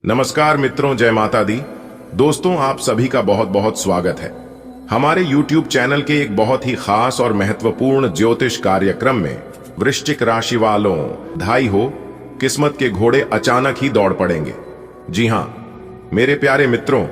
नमस्कार मित्रों, जय माता दी। दोस्तों, आप सभी का बहुत बहुत स्वागत है हमारे YouTube चैनल के एक बहुत ही खास और महत्वपूर्ण ज्योतिष कार्यक्रम में। वृश्चिक राशि वालों, बधाई हो, किस्मत के घोड़े अचानक ही दौड़ पड़ेंगे। जी हां मेरे प्यारे मित्रों,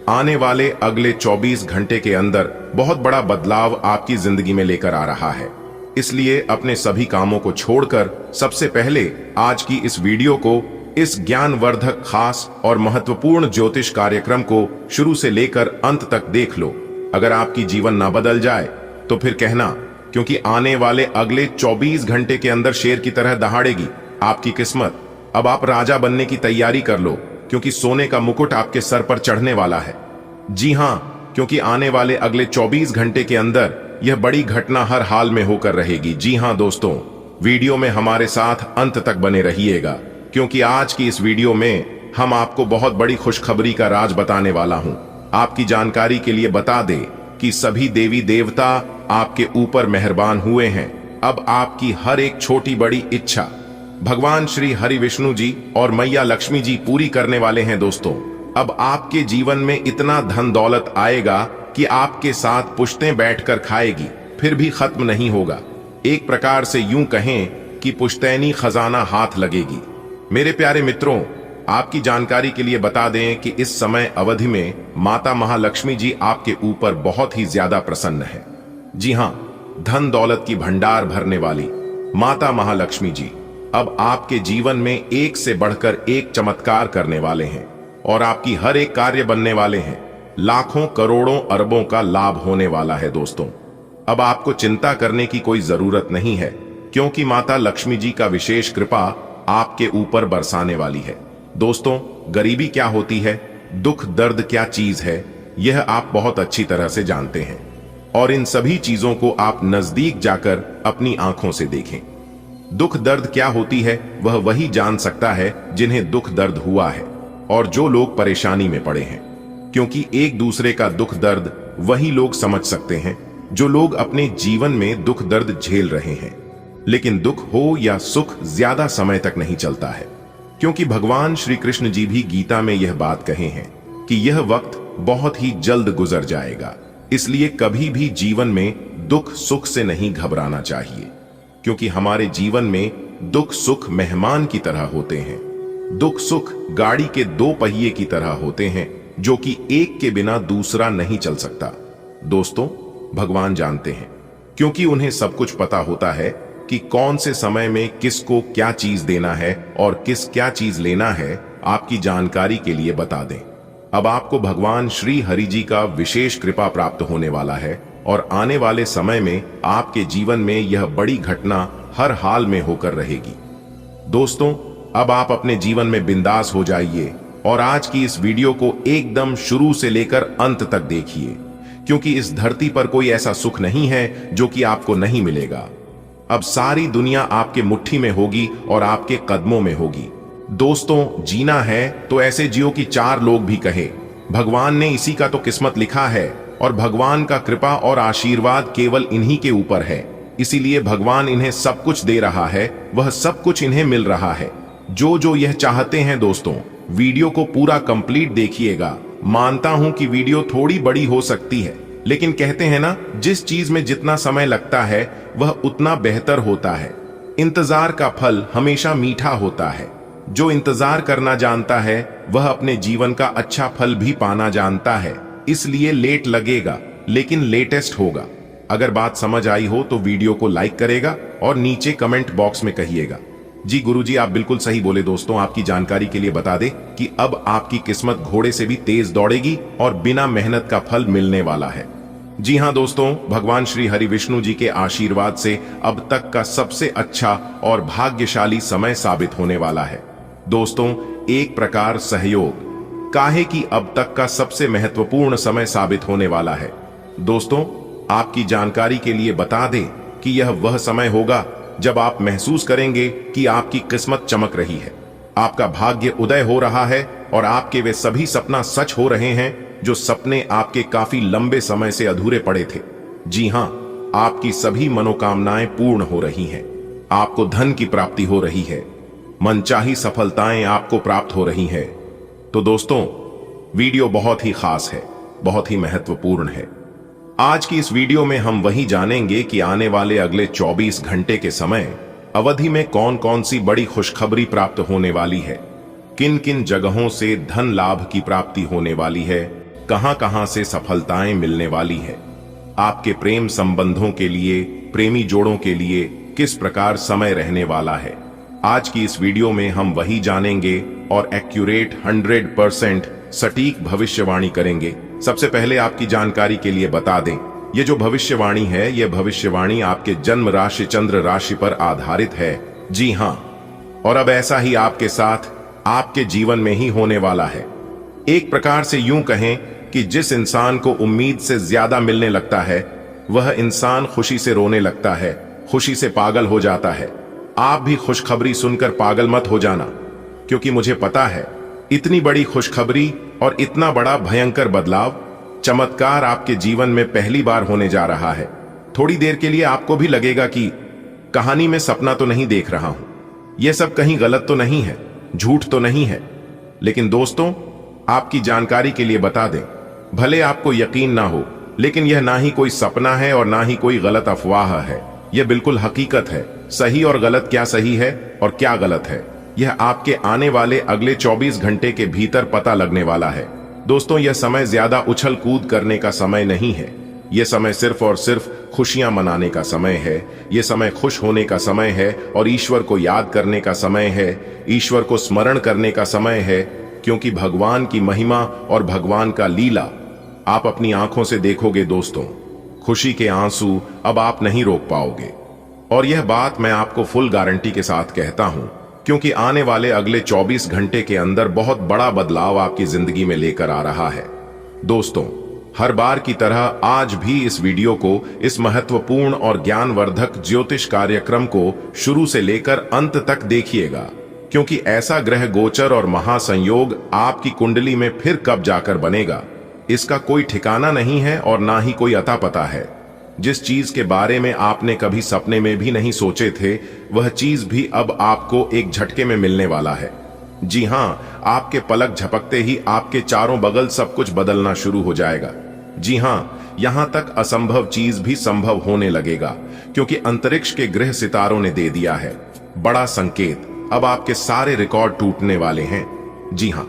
आने वाले अगले 24 घंटे के अंदर बहुत बड़ा बदलाव आपकी जिंदगी में लेकर आ रहा है। इसलिए अपने सभी कामों को छोड़कर सबसे पहले आज की इस वीडियो को, इस ज्ञानवर्धक, खास और महत्वपूर्ण ज्योतिष कार्यक्रम को शुरू से लेकर अंत तक देख लो। अगर आपकी जीवन ना बदल जाए तो फिर कहना, क्योंकि आने वाले अगले 24 घंटे के अंदर शेर की तरह दहाड़ेगी आपकी किस्मत। अब आप राजा बनने की तैयारी कर लो, क्योंकि सोने का मुकुट आपके सर पर चढ़ने वाला है। जी हां, क्योंकि आने वाले अगले 24 घंटे के अंदर यह बड़ी घटना हर हाल में होकर रहेगी। जी हां दोस्तों, वीडियो में हमारे साथ अंत तक बने रहिएगा, क्योंकि आज की इस वीडियो में हम आपको बहुत बड़ी खुशखबरी का राज बताने वाला हूं। आपकी जानकारी के लिए बता दें कि सभी देवी देवता आपके ऊपर मेहरबान हुए हैं। अब आपकी हर एक छोटी बड़ी इच्छा भगवान श्री हरि विष्णु जी और मैया लक्ष्मी जी पूरी करने वाले हैं। दोस्तों, अब आपके जीवन में इतना धन दौलत आएगा कि आपके साथ पुश्तें बैठकर खाएगी, फिर भी खत्म नहीं होगा। एक प्रकार से यूं कहें कि पुश्तैनी खजाना हाथ लगेगी। मेरे प्यारे मित्रों, आपकी जानकारी के लिए बता दें कि इस समय अवधि में माता महालक्ष्मी जी आपके ऊपर बहुत ही ज्यादा प्रसन्न है। जी हां, धन दौलत की भंडार भरने वाली माता महालक्ष्मी जी अब आपके जीवन में एक से बढ़कर एक चमत्कार करने वाले हैं और आपकी हर एक कार्य बनने वाले हैं। लाखों करोड़ों अरबों का लाभ होने वाला है। दोस्तों, अब आपको चिंता करने की कोई जरूरत नहीं है, क्योंकि माता लक्ष्मी जी का विशेष कृपा आपके ऊपर बरसाने वाली है। दोस्तों, गरीबी क्या होती है, दुख दर्द क्या चीज है, यह आप बहुत अच्छी तरह से जानते हैं, और इन सभी चीजों को आप नजदीक जाकर अपनी आंखों से देखें। दुख दर्द क्या होती है वह वही जान सकता है जिन्हें दुख दर्द हुआ है और जो लोग परेशानी में पड़े हैं, क्योंकि एक दूसरे का दुख दर्द वही लोग समझ सकते हैं जो लोग अपने जीवन में दुख दर्द झेल रहे हैं। लेकिन दुख हो या सुख ज्यादा समय तक नहीं चलता है, क्योंकि भगवान श्री कृष्ण जी भी गीता में यह बात कहे हैं कि यह वक्त बहुत ही जल्द गुजर जाएगा। इसलिए कभी भी जीवन में दुख सुख से नहीं घबराना चाहिए, क्योंकि हमारे जीवन में दुख सुख मेहमान की तरह होते हैं। दुख सुख गाड़ी के दो पहिए की तरह होते हैं, जो कि एक के बिना दूसरा नहीं चल सकता। दोस्तों, भगवान जानते हैं, क्योंकि उन्हें सब कुछ पता होता है कि कौन से समय में किसको क्या चीज देना है और किस क्या चीज लेना है। आपकी जानकारी के लिए बता दें, अब आपको भगवान श्री हरि जी का विशेष कृपा प्राप्त होने वाला है और आने वाले समय में आपके जीवन में यह बड़ी घटना हर हाल में होकर रहेगी। दोस्तों, अब आप अपने जीवन में बिंदास हो जाइए और आज की इस वीडियो को एकदम शुरू से लेकर अंत तक देखिए, क्योंकि इस धरती पर कोई ऐसा सुख नहीं है जो कि आपको नहीं मिलेगा। अब सारी दुनिया आपके मुट्ठी में होगी और आपके कदमों में होगी। दोस्तों, जीना है तो ऐसे जियो कि चार लोग भी कहे भगवान ने इसी का तो किस्मत लिखा है, और भगवान का कृपा और आशीर्वाद केवल इन्हीं के ऊपर है। इसीलिए भगवान इन्हें सब कुछ दे रहा है, वह सब कुछ इन्हें मिल रहा है जो यह चाहते हैं। दोस्तों, वीडियो को पूरा कंप्लीट देखिएगा। मानता हूं कि वीडियो थोड़ी बड़ी हो सकती है, लेकिन कहते हैं ना, जिस चीज में जितना समय लगता है वह उतना बेहतर होता है। इंतजार का फल हमेशा मीठा होता है। जो इंतजार करना जानता है वह अपने जीवन का अच्छा फल भी पाना जानता है। इसलिए लेट लगेगा, लेकिन लेटेस्ट होगा। अगर बात समझ आई हो तो वीडियो को लाइक करेगा और नीचे कमेंट बॉक्स में कहिएगा, जी गुरुजी आप बिल्कुल सही बोले। दोस्तों, आपकी जानकारी के लिए बता दें कि अब आपकी किस्मत घोड़े से भी तेज दौड़ेगी और बिना मेहनत का फल मिलने वाला है। जी हां दोस्तों, भगवान श्री हरि विष्णु जी के आशीर्वाद से अब तक का सबसे अच्छा और भाग्यशाली समय साबित होने वाला है। दोस्तों, एक प्रकार सहयोग काहे कि अब तक का सबसे महत्वपूर्ण समय साबित होने वाला है। दोस्तों, आपकी जानकारी के लिए बता दें कि यह वह समय होगा जब आप महसूस करेंगे कि आपकी किस्मत चमक रही है, आपका भाग्य उदय हो रहा है और आपके वे सभी सपना सच हो रहे हैं जो सपने आपके काफी लंबे समय से अधूरे पड़े थे। जी हां, आपकी सभी मनोकामनाएं पूर्ण हो रही हैं। आपको धन की प्राप्ति हो रही है, मनचाही सफलताएं आपको प्राप्त हो रही हैं, तो दोस्तों, वीडियो बहुत ही खास है, बहुत ही महत्वपूर्ण है। आज की इस वीडियो में हम वही जानेंगे कि आने वाले अगले 24 घंटे के समय अवधि में कौन कौन सी बड़ी खुशखबरी प्राप्त होने वाली है, किन किन जगहों से धन लाभ की प्राप्ति होने वाली है, कहां कहां से सफलताएं मिलने वाली है, आपके प्रेम संबंधों के लिए, प्रेमी जोड़ों के लिए किस प्रकार समय रहने वाला है। आज की इस वीडियो में हम वही जानेंगे और एक्यूरेट 100% सटीक भविष्यवाणी करेंगे। सबसे पहले आपकी जानकारी के लिए बता दें, ये जो भविष्यवाणी है, ये भविष्यवाणी आपके जन्म राशि चंद्र राशि पर आधारित है। जी हां, और अब ऐसा ही आपके साथ आपके जीवन में ही होने वाला है। एक प्रकार से यूं कहें कि जिस इंसान को उम्मीद से ज्यादा मिलने लगता है, वह इंसान खुशी से रोने लगता है, खुशी से पागल हो जाता है। आप भी खुशखबरी सुनकर पागल मत हो जाना, क्योंकि मुझे पता है इतनी बड़ी खुशखबरी और इतना बड़ा भयंकर बदलाव, चमत्कार आपके जीवन में पहली बार होने जा रहा है। थोड़ी देर के लिए आपको भी लगेगा कि कहानी में सपना तो नहीं देख रहा हूं, यह सब कहीं गलत तो नहीं है, झूठ तो नहीं है। लेकिन दोस्तों, आपकी जानकारी के लिए बता दें, भले आपको यकीन ना हो, लेकिन यह ना ही कोई सपना है और ना ही कोई गलत अफवाह है। यह बिल्कुल हकीकत है। सही और गलत, क्या सही है और क्या गलत है, यह आपके आने वाले अगले 24 घंटे के भीतर पता लगने वाला है। दोस्तों, यह समय ज्यादा उछल कूद करने का समय नहीं है। यह समय सिर्फ और सिर्फ खुशियां मनाने का समय है। यह समय खुश होने का समय है और ईश्वर को याद करने का समय है, ईश्वर को स्मरण करने का समय है, क्योंकि भगवान की महिमा और भगवान का लीला आप अपनी आंखों से देखोगे। दोस्तों, खुशी के आंसू अब आप नहीं रोक पाओगे, और यह बात मैं आपको फुल गारंटी के साथ कहता हूं, क्योंकि आने वाले अगले 24 घंटे के अंदर बहुत बड़ा बदलाव आपकी जिंदगी में लेकर आ रहा है। दोस्तों, हर बार की तरह आज भी इस वीडियो को, इस महत्वपूर्ण और ज्ञानवर्धक ज्योतिष कार्यक्रम को शुरू से लेकर अंत तक देखिएगा, क्योंकि ऐसा ग्रह गोचर और महासंयोग आपकी कुंडली में फिर कब जाकर बनेगा, इसका कोई ठिकाना नहीं है और ना ही कोई अता पता है। जिस चीज के बारे में आपने कभी सपने में भी नहीं सोचे थे, वह चीज भी अब आपको एक झटके में मिलने वाला है। जी हां, आपके पलक झपकते ही आपके चारों बगल सब कुछ बदलना शुरू हो जाएगा। जी हां, यहां तक असंभव चीज भी संभव होने लगेगा, क्योंकि अंतरिक्ष के ग्रह सितारों ने दे दिया है बड़ा संकेत। अब आपके सारे रिकॉर्ड टूटने वाले हैं। जी हां,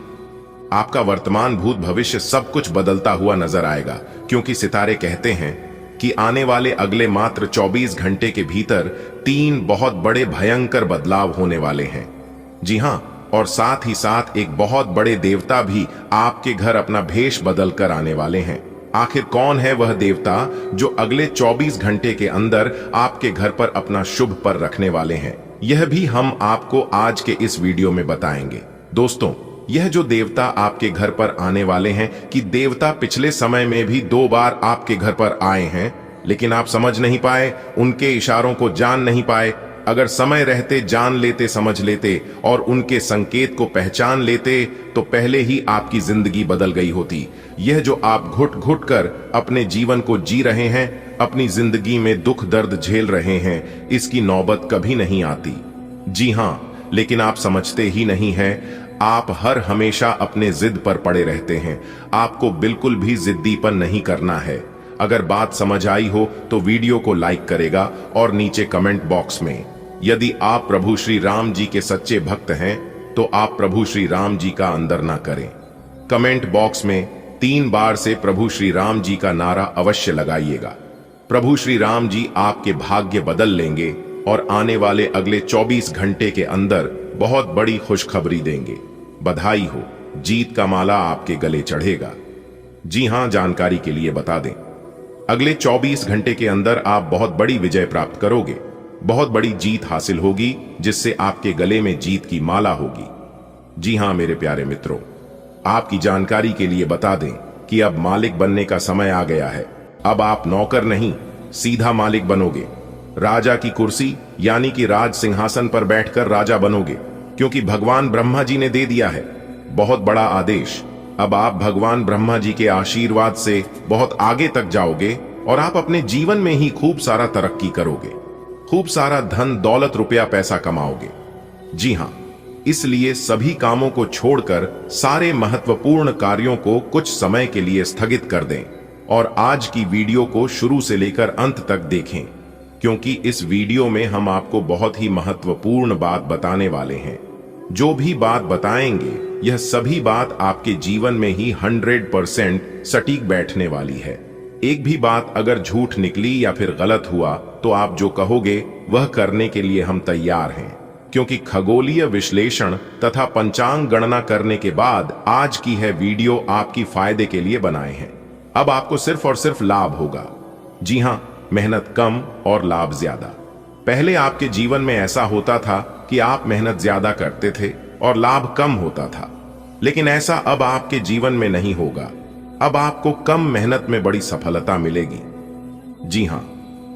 आपका वर्तमान भूत भविष्य सब कुछ बदलता हुआ नजर आएगा, क्योंकि सितारे कहते हैं कि आने वाले अगले मात्र 24 घंटे के भीतर 3 बहुत बड़े भयंकर बदलाव होने वाले हैं। जी हां, और साथ ही साथ एक बहुत बड़े देवता भी आपके घर अपना भेष बदल कर आने वाले हैं। आखिर कौन है वह देवता जो अगले 24 घंटे के अंदर आपके घर पर अपना शुभ पर रखने वाले हैं, यह भी हम आपको आज के इस वीडियो में बताएंगे। दोस्तों, यह जो देवता आपके घर पर आने वाले हैं, कि देवता पिछले समय में भी 2 बार आपके घर पर आए हैं, लेकिन आप समझ नहीं पाए, उनके इशारों को जान नहीं पाए। अगर समय रहते जान लेते, समझ लेते और उनके संकेत को पहचान लेते, तो पहले ही आपकी जिंदगी बदल गई होती। यह जो आप घुट घुट कर अपने जीवन को जी रहे हैं, अपनी जिंदगी में दुख दर्द झेल रहे हैं, इसकी नौबत कभी नहीं आती। जी हां, लेकिन आप समझते ही नहीं हैं। आप हर हमेशा अपने जिद पर पड़े रहते हैं। आपको बिल्कुल भी जिद्दीपन नहीं करना है। अगर बात समझ आई हो तो वीडियो को लाइक करेगा और नीचे कमेंट बॉक्स में, यदि आप प्रभु श्री राम जी के सच्चे भक्त हैं, तो आप प्रभु श्री राम जी का अंदर ना करें। कमेंट बॉक्स में 3 बार से प्रभु श्री राम जी का नारा अवश्य लगाइएगा। प्रभु श्री राम जी आपके भाग्य बदल लेंगे और आने वाले अगले 24 घंटे के अंदर बहुत बड़ी खुशखबरी देंगे। बधाई हो, जीत का माला आपके गले चढ़ेगा। जी हां, जानकारी के लिए बता दें, अगले 24 घंटे के अंदर आप बहुत बड़ी विजय प्राप्त करोगे, बहुत बड़ी जीत हासिल होगी, जिससे आपके गले में जीत की माला होगी। जी हां मेरे प्यारे मित्रों, आपकी जानकारी के लिए बता दें कि अब मालिक बनने का समय आ गया है। अब आप नौकर नहीं, सीधा मालिक बनोगे। राजा की कुर्सी यानी कि राज सिंहासन पर बैठकर राजा बनोगे, क्योंकि भगवान ब्रह्मा जी ने दे दिया है बहुत बड़ा आदेश। अब आप भगवान ब्रह्मा जी के आशीर्वाद से बहुत आगे तक जाओगे और आप अपने जीवन में ही खूब सारा तरक्की करोगे, खूब सारा धन दौलत रुपया पैसा कमाओगे। जी हां, इसलिए सभी कामों को छोड़कर सारे महत्वपूर्ण कार्यों को कुछ समय के लिए स्थगित कर दें और आज की वीडियो को शुरू से लेकर अंत तक देखें, क्योंकि इस वीडियो में हम आपको बहुत ही महत्वपूर्ण बात बताने वाले हैं। जो भी बात बताएंगे यह सभी बात आपके जीवन में ही 100% सटीक बैठने वाली है। एक भी बात अगर झूठ निकली या फिर गलत हुआ तो आप जो कहोगे वह करने के लिए हम तैयार हैं, क्योंकि खगोलीय विश्लेषण तथा पंचांग गणना करने के बाद आज की है वीडियो आपकी फायदे के लिए बनाए हैं। अब आपको सिर्फ और सिर्फ लाभ होगा। जी हां, मेहनत कम और लाभ ज्यादा। पहले आपके जीवन में ऐसा होता था कि आप मेहनत ज्यादा करते थे और लाभ कम होता था, लेकिन ऐसा अब आपके जीवन में नहीं होगा। अब आपको कम मेहनत में बड़ी सफलता मिलेगी। जी हां,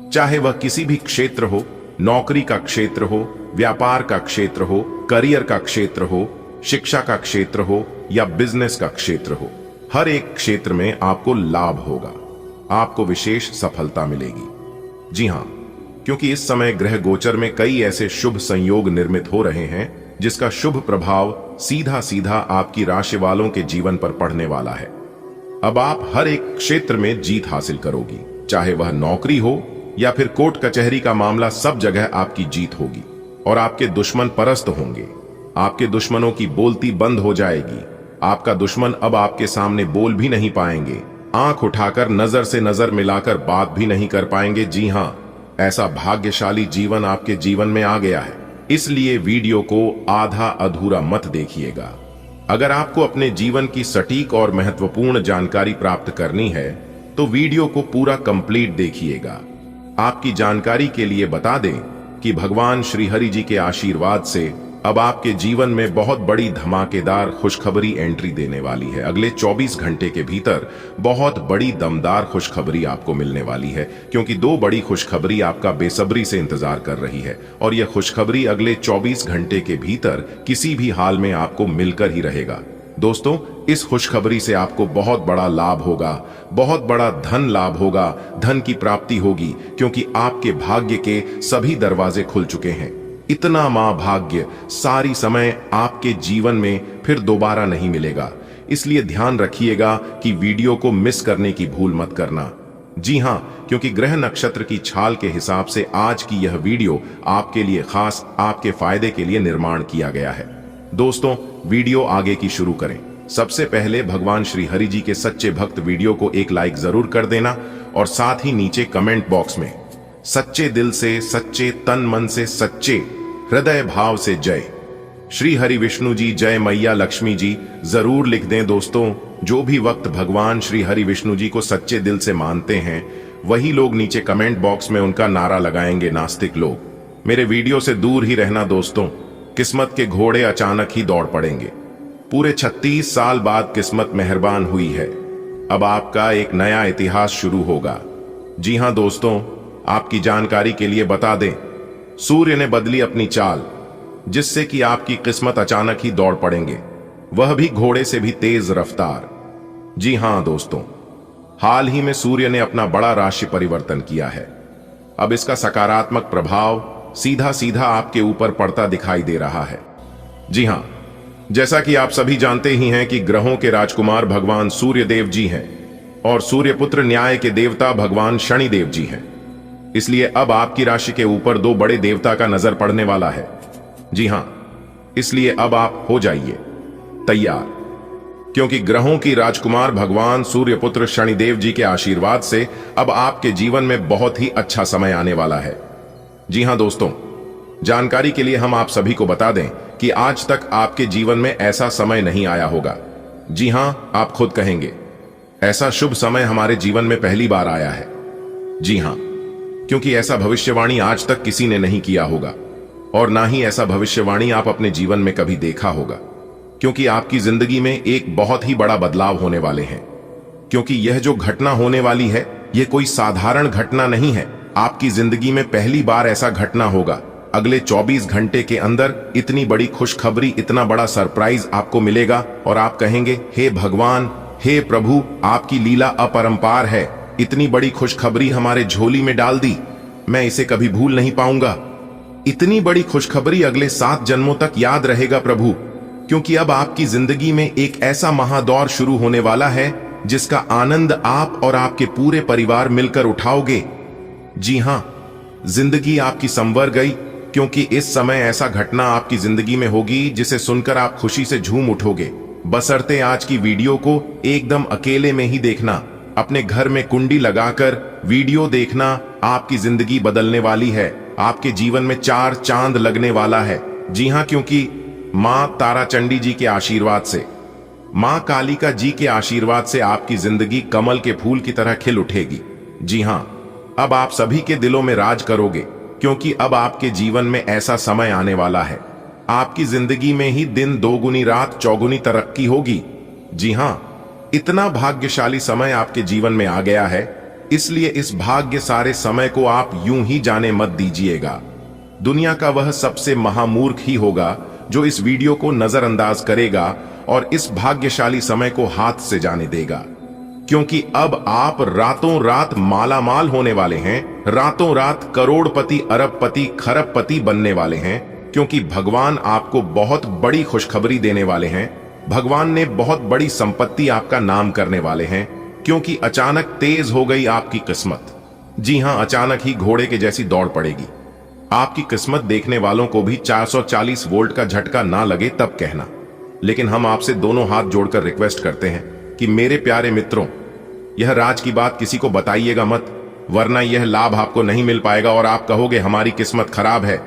चाहे वह किसी भी क्षेत्र हो, नौकरी का क्षेत्र हो, व्यापार का क्षेत्र हो, करियर का क्षेत्र हो, शिक्षा का क्षेत्र हो या बिजनेस का क्षेत्र हो, हर एक क्षेत्र में आपको लाभ होगा, आपको विशेष सफलता मिलेगी। जी हां, क्योंकि इस समय ग्रह गोचर में कई ऐसे शुभ संयोग निर्मित हो रहे हैं जिसका शुभ प्रभाव सीधा सीधा आपकी राशि वालों के जीवन पर पड़ने वाला है। अब आप हर एक क्षेत्र में जीत हासिल करोगी, चाहे वह नौकरी हो या फिर कोर्ट कचहरी का मामला, सब जगह आपकी जीत होगी और आपके दुश्मन परास्त होंगे। आपके दुश्मनों की बोलती बंद हो जाएगी। आपका दुश्मन अब आपके सामने बोल भी नहीं पाएंगे, आंख उठाकर नजर से नजर मिलाकर बात भी नहीं कर पाएंगे। जी हां, ऐसा भाग्यशाली जीवन आपके जीवन में आ गया है। इसलिए वीडियो को आधा अधूरा मत देखिएगा। अगर आपको अपने जीवन की सटीक और महत्वपूर्ण जानकारी प्राप्त करनी है तो वीडियो को पूरा कंप्लीट देखिएगा। आपकी जानकारी के लिए बता दें कि भगवान श्री हरि जी के आशीर्वाद से अब आपके जीवन में बहुत बड़ी धमाकेदार खुशखबरी एंट्री देने वाली है। अगले 24 घंटे के भीतर बहुत बड़ी दमदार खुशखबरी आपको मिलने वाली है, क्योंकि दो बड़ी खुशखबरी आपका बेसब्री से इंतजार कर रही है और यह खुशखबरी अगले 24 घंटे के भीतर किसी भी हाल में आपको मिलकर ही रहेगा। दोस्तों, इस खुशखबरी से आपको बहुत बड़ा लाभ होगा, बहुत बड़ा धन लाभ होगा, धन की प्राप्ति होगी, क्योंकि आपके भाग्य के सभी दरवाजे खुल चुके हैं। इतना महाभाग्य सारी समय आपके जीवन में फिर दोबारा नहीं मिलेगा। इसलिए ध्यान रखिएगा कि वीडियो को मिस करने की भूल मत करना। जी हां, क्योंकि ग्रह नक्षत्र की छाल के हिसाब से आज की यह वीडियो आपके लिए खास, आपके फायदे के लिए निर्माण किया गया है। दोस्तों, वीडियो आगे की शुरू करें। सबसे पहले भगवान श्री हरि जी के सच्चे भक्त वीडियो को एक लाइक जरूर कर देना और साथ ही नीचे कमेंट बॉक्स में सच्चे दिल से, सच्चे तन मन से, सच्चे हृदय भाव से जय श्री हरि विष्णु जी, जय मैया लक्ष्मी जी जरूर लिख दें। दोस्तों, जो भी वक्त भगवान श्री हरि विष्णु जी को सच्चे दिल से मानते हैं वही लोग नीचे कमेंट बॉक्स में उनका नारा लगाएंगे। नास्तिक लोग मेरे वीडियो से दूर ही रहना दोस्तों, किस्मत के घोड़े अचानक ही दौड़ पड़ेंगे। पूरे 36 साल बाद किस्मत मेहरबान हुई है। अब आपका एक नया इतिहास शुरू होगा। जी हां दोस्तों, आपकी जानकारी के लिए बता दें, सूर्य ने बदली अपनी चाल, जिससे कि आपकी किस्मत अचानक ही दौड़ पड़ेंगे, वह भी घोड़े से भी तेज रफ्तार। जी हां दोस्तों, हाल ही में सूर्य ने अपना बड़ा राशि परिवर्तन किया है। अब इसका सकारात्मक प्रभाव सीधा सीधा आपके ऊपर पड़ता दिखाई दे रहा है। जी हां, जैसा कि आप सभी जानते ही हैं कि ग्रहों के राजकुमार भगवान सूर्य देव जी हैं और सूर्यपुत्र न्याय के देवता भगवान शनि देव जी हैं। इसलिए अब आपकी राशि के ऊपर दो बड़े देवता का नजर पड़ने वाला है। जी हां, इसलिए अब आप हो जाइए तैयार, क्योंकि ग्रहों की राजकुमार भगवान सूर्यपुत्र शनिदेव जी के आशीर्वाद से अब आपके जीवन में बहुत ही अच्छा समय आने वाला है। जी हां दोस्तों, जानकारी के लिए हम आप सभी को बता दें कि आज तक आपके जीवन में ऐसा समय नहीं आया होगा। जी हां, आप खुद कहेंगे ऐसा शुभ समय हमारे जीवन में पहली बार आया है। जी हां, क्योंकि ऐसा भविष्यवाणी आज तक किसी ने नहीं किया होगा और ना ही ऐसा भविष्यवाणी आप अपने जीवन में कभी देखा होगा, क्योंकि आपकी जिंदगी में एक बहुत ही बड़ा बदलाव होने वाले हैं। क्योंकि यह जो घटना होने वाली है यह कोई साधारण घटना नहीं है। आपकी जिंदगी में पहली बार ऐसा घटना होगा। अगले 24 घंटे के अंदर इतनी बड़ी खुशखबरी, इतना बड़ा सरप्राइज आपको मिलेगा और आप कहेंगे, हे भगवान, हे प्रभु, आपकी लीला अपरंपार है। इतनी बड़ी खुशखबरी हमारे झोली में डाल दी, मैं इसे कभी भूल नहीं पाऊंगा। इतनी बड़ी खुशखबरी अगले 7 जन्मों तक याद रहेगा प्रभु, क्योंकि अब आपकी जिंदगी में एक ऐसा महादौर शुरू होने वाला है जिसका आनंद आप और आपके पूरे परिवार मिलकर उठाओगे। जी हां, जिंदगी आपकी संवर गई, क्योंकि इस समय ऐसा घटना आपकी जिंदगी में होगी जिसे सुनकर आप खुशी से झूम उठोगे। बशर्ते आज की वीडियो को एकदम अकेले में ही देखना, अपने घर में कुंडी लगाकर वीडियो देखना। आपकी जिंदगी बदलने वाली है, आपके जीवन में 4 चांद लगने वाला है। जी हां, क्योंकि मां ताराचंडी जी के आशीर्वाद से, मां कालिका जी के आशीर्वाद से आपकी जिंदगी कमल के फूल की तरह खिल उठेगी। जी हां, अब आप सभी के दिलों में राज करोगे, क्योंकि अब आपके जीवन में ऐसा समय आने वाला है, आपकी जिंदगी में ही दिन दोगुनी रात चौगुनी तरक्की होगी। जी हां, इतना भाग्यशाली समय आपके जीवन में आ गया है, इसलिए इस भाग्य सारे समय को आप यूं ही जाने मत दीजिएगा। दुनिया का वह सबसे महामूर्ख ही होगा जो इस वीडियो को नजरअंदाज करेगा और इस भाग्यशाली समय को हाथ से जाने देगा, क्योंकि अब आप रातों रात मालामाल होने वाले हैं, रातों रात करोड़पति अरबपति खरबपति बनने वाले हैं, क्योंकि भगवान आपको बहुत बड़ी खुशखबरी देने वाले हैं। भगवान ने बहुत बड़ी संपत्ति आपका नाम करने वाले हैं, क्योंकि अचानक तेज हो गई आपकी किस्मत। जी हां, अचानक ही घोड़े के जैसी दौड़ पड़ेगी। आपकी किस्मत देखने वालों को भी 440 वोल्ट का झटका ना लगे तब कहना। लेकिन हम आपसे दोनों हाथ जोड़कर रिक्वेस्ट करते हैं कि मेरे प्यारे मित्रों, यह राज की बात किसी को बताइएगा मत, वरना यह लाभ आपको नहीं मिल पाएगा और आप कहोगे हमारी किस्मत खराब है।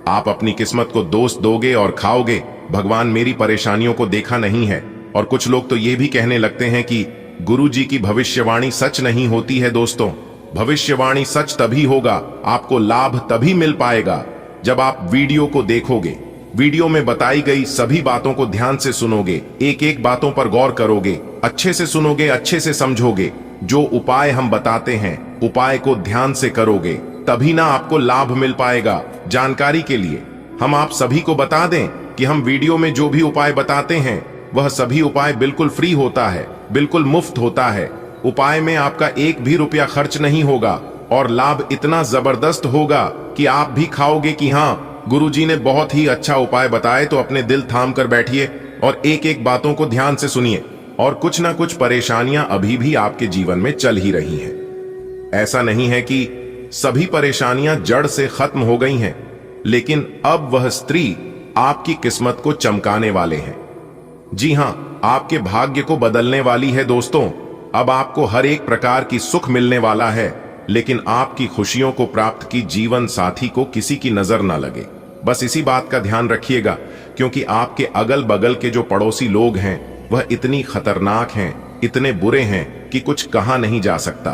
आप अपनी किस्मत को दोष दोगे और खाओगे। भगवान मेरी परेशानियों को देखा नहीं है। और कुछ लोग तो ये भी कहने लगते हैं कि गुरु जी की भविष्यवाणी सच नहीं होती है। दोस्तों, भविष्यवाणी सच तभी होगा, आपको लाभ तभी मिल पाएगा जब आप वीडियो को देखोगे, वीडियो में बताई गई सभी बातों को ध्यान से सुनोगे, एक एक बातों पर गौर करोगे, अच्छे से सुनोगे, अच्छे से समझोगे। जो उपाय हम बताते हैं, उपाय को ध्यान से करोगे, तभी ना आपको लाभ मिल पाएगा। जानकारी के लिए हम आप सभी को बता दें कि हम वीडियो में जो भी उपाय बताते हैं वह सभी उपाय बिल्कुल फ्री होता है, बिल्कुल मुफ्त होता है। उपाय में आपका 1 भी रुपया खर्च नहीं होगा और लाभ इतना जबरदस्त होगा कि आप भी खाओगे कि हाँ, गुरुजी ने बहुत ही अच्छा उपाय बताए। तो अपने दिल थाम कर बैठिए और एक एक बातों को ध्यान से सुनिए। और कुछ ना कुछ परेशानियां अभी भी आपके जीवन में चल ही रही हैं। ऐसा नहीं है कि सभी परेशानियां जड़ से खत्म हो गई हैं, लेकिन अब वह स्त्री आपकी किस्मत को चमकाने वाले हैं। जी हां, आपके भाग्य को बदलने वाली है। दोस्तों, अब आपको हर एक प्रकार की सुख मिलने वाला है, लेकिन आपकी खुशियों को प्राप्त की जीवन साथी को किसी की नजर ना लगे। बस इसी बात का ध्यान रखिएगा, क्योंकि आपके अगल बगल के जो पड़ोसी लोग हैं वह इतनी खतरनाक हैं, इतने बुरे हैं कि कुछ कहा नहीं जा सकता।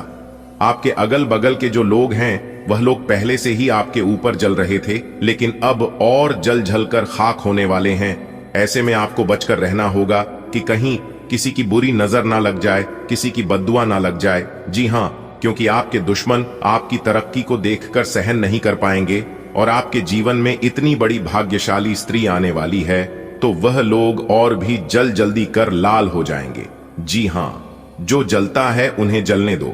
आपके अगल बगल के जो लोग हैं वह लोग पहले से ही आपके ऊपर जल रहे थे, लेकिन अब और जल जलकर खाक होने वाले हैं। ऐसे में आपको बचकर रहना होगा कि कहीं किसी की बुरी नजर ना लग जाए, किसी की बद्दुआ ना लग जाए। जी हां, क्योंकि आपके दुश्मन आपकी तरक्की को देखकर सहन नहीं कर पाएंगे और आपके जीवन में इतनी बड़ी भाग्यशाली स्त्री आने वाली है तो वह लोग और भी जल्दी कर लाल हो जाएंगे। जी हां, जो जलता है उन्हें जलने दो।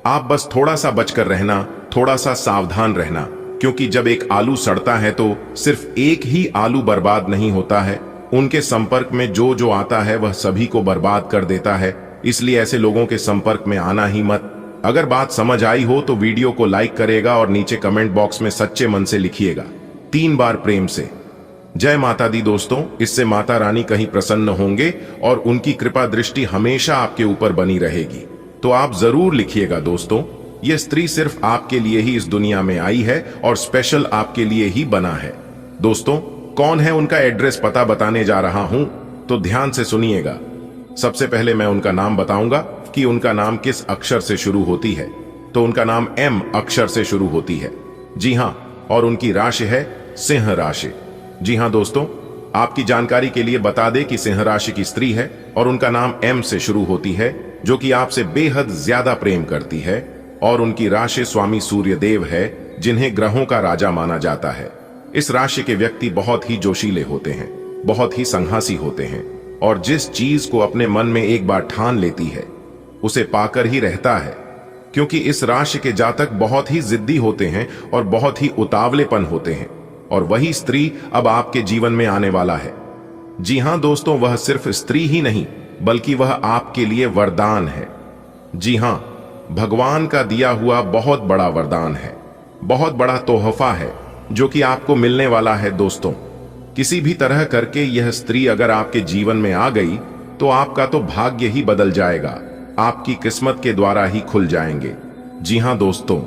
आप बस थोड़ा सा बचकर रहना, थोड़ा सा सावधान रहना, क्योंकि जब एक आलू सड़ता है तो सिर्फ एक ही आलू बर्बाद नहीं होता है, उनके संपर्क में जो जो आता है वह सभी को बर्बाद कर देता है। इसलिए ऐसे लोगों के संपर्क में आना ही मत। अगर बात समझ आई हो तो वीडियो को लाइक करेगा और नीचे कमेंट बॉक्स में सच्चे मन से लिखिएगा 3 बार प्रेम से जय माता दी। दोस्तों, इससे माता रानी कहीं प्रसन्न होंगे और उनकी कृपा दृष्टि हमेशा आपके ऊपर बनी रहेगी। तो आप जरूर लिखिएगा। दोस्तों, यह स्त्री सिर्फ आपके लिए ही इस दुनिया में आई है और स्पेशल आपके लिए ही बना है। दोस्तों, कौन है उनका एड्रेस पता बताने जा रहा हूं, तो ध्यान से सुनिएगा। सबसे पहले मैं उनका नाम बताऊंगा कि उनका नाम किस अक्षर से शुरू होती है। तो उनका नाम M अक्षर से शुरू होती है। जी हां, और उनकी राशि है सिंह राशि। जी हां दोस्तों, आपकी जानकारी के लिए बता दें कि सिंह राशि की स्त्री है और उनका नाम M से शुरू होती है, जो कि आपसे बेहद ज्यादा प्रेम करती है। और उनकी राशि स्वामी सूर्य देव है, जिन्हें ग्रहों का राजा माना जाता है। इस राशि के व्यक्ति बहुत ही जोशीले होते हैं, बहुत ही संघासी होते हैं और जिस चीज को अपने मन में एक बार ठान लेती है उसे पाकर ही रहता है। क्योंकि इस राशि के जातक बहुत ही जिद्दी होते हैं और बहुत ही उतावलेपन होते हैं। और वही स्त्री अब आपके जीवन में आने वाला है। जी हां दोस्तों, वह सिर्फ स्त्री ही नहीं बल्कि वह आपके लिए वरदान है। जी हां, भगवान का दिया हुआ बहुत बड़ा वरदान है, बहुत बड़ा तोहफा है जो कि आपको मिलने वाला है। दोस्तों, किसी भी तरह करके यह स्त्री अगर आपके जीवन में आ गई तो आपका तो भाग्य ही बदल जाएगा, आपकी किस्मत के द्वारा ही खुल जाएंगे। जी हां दोस्तों,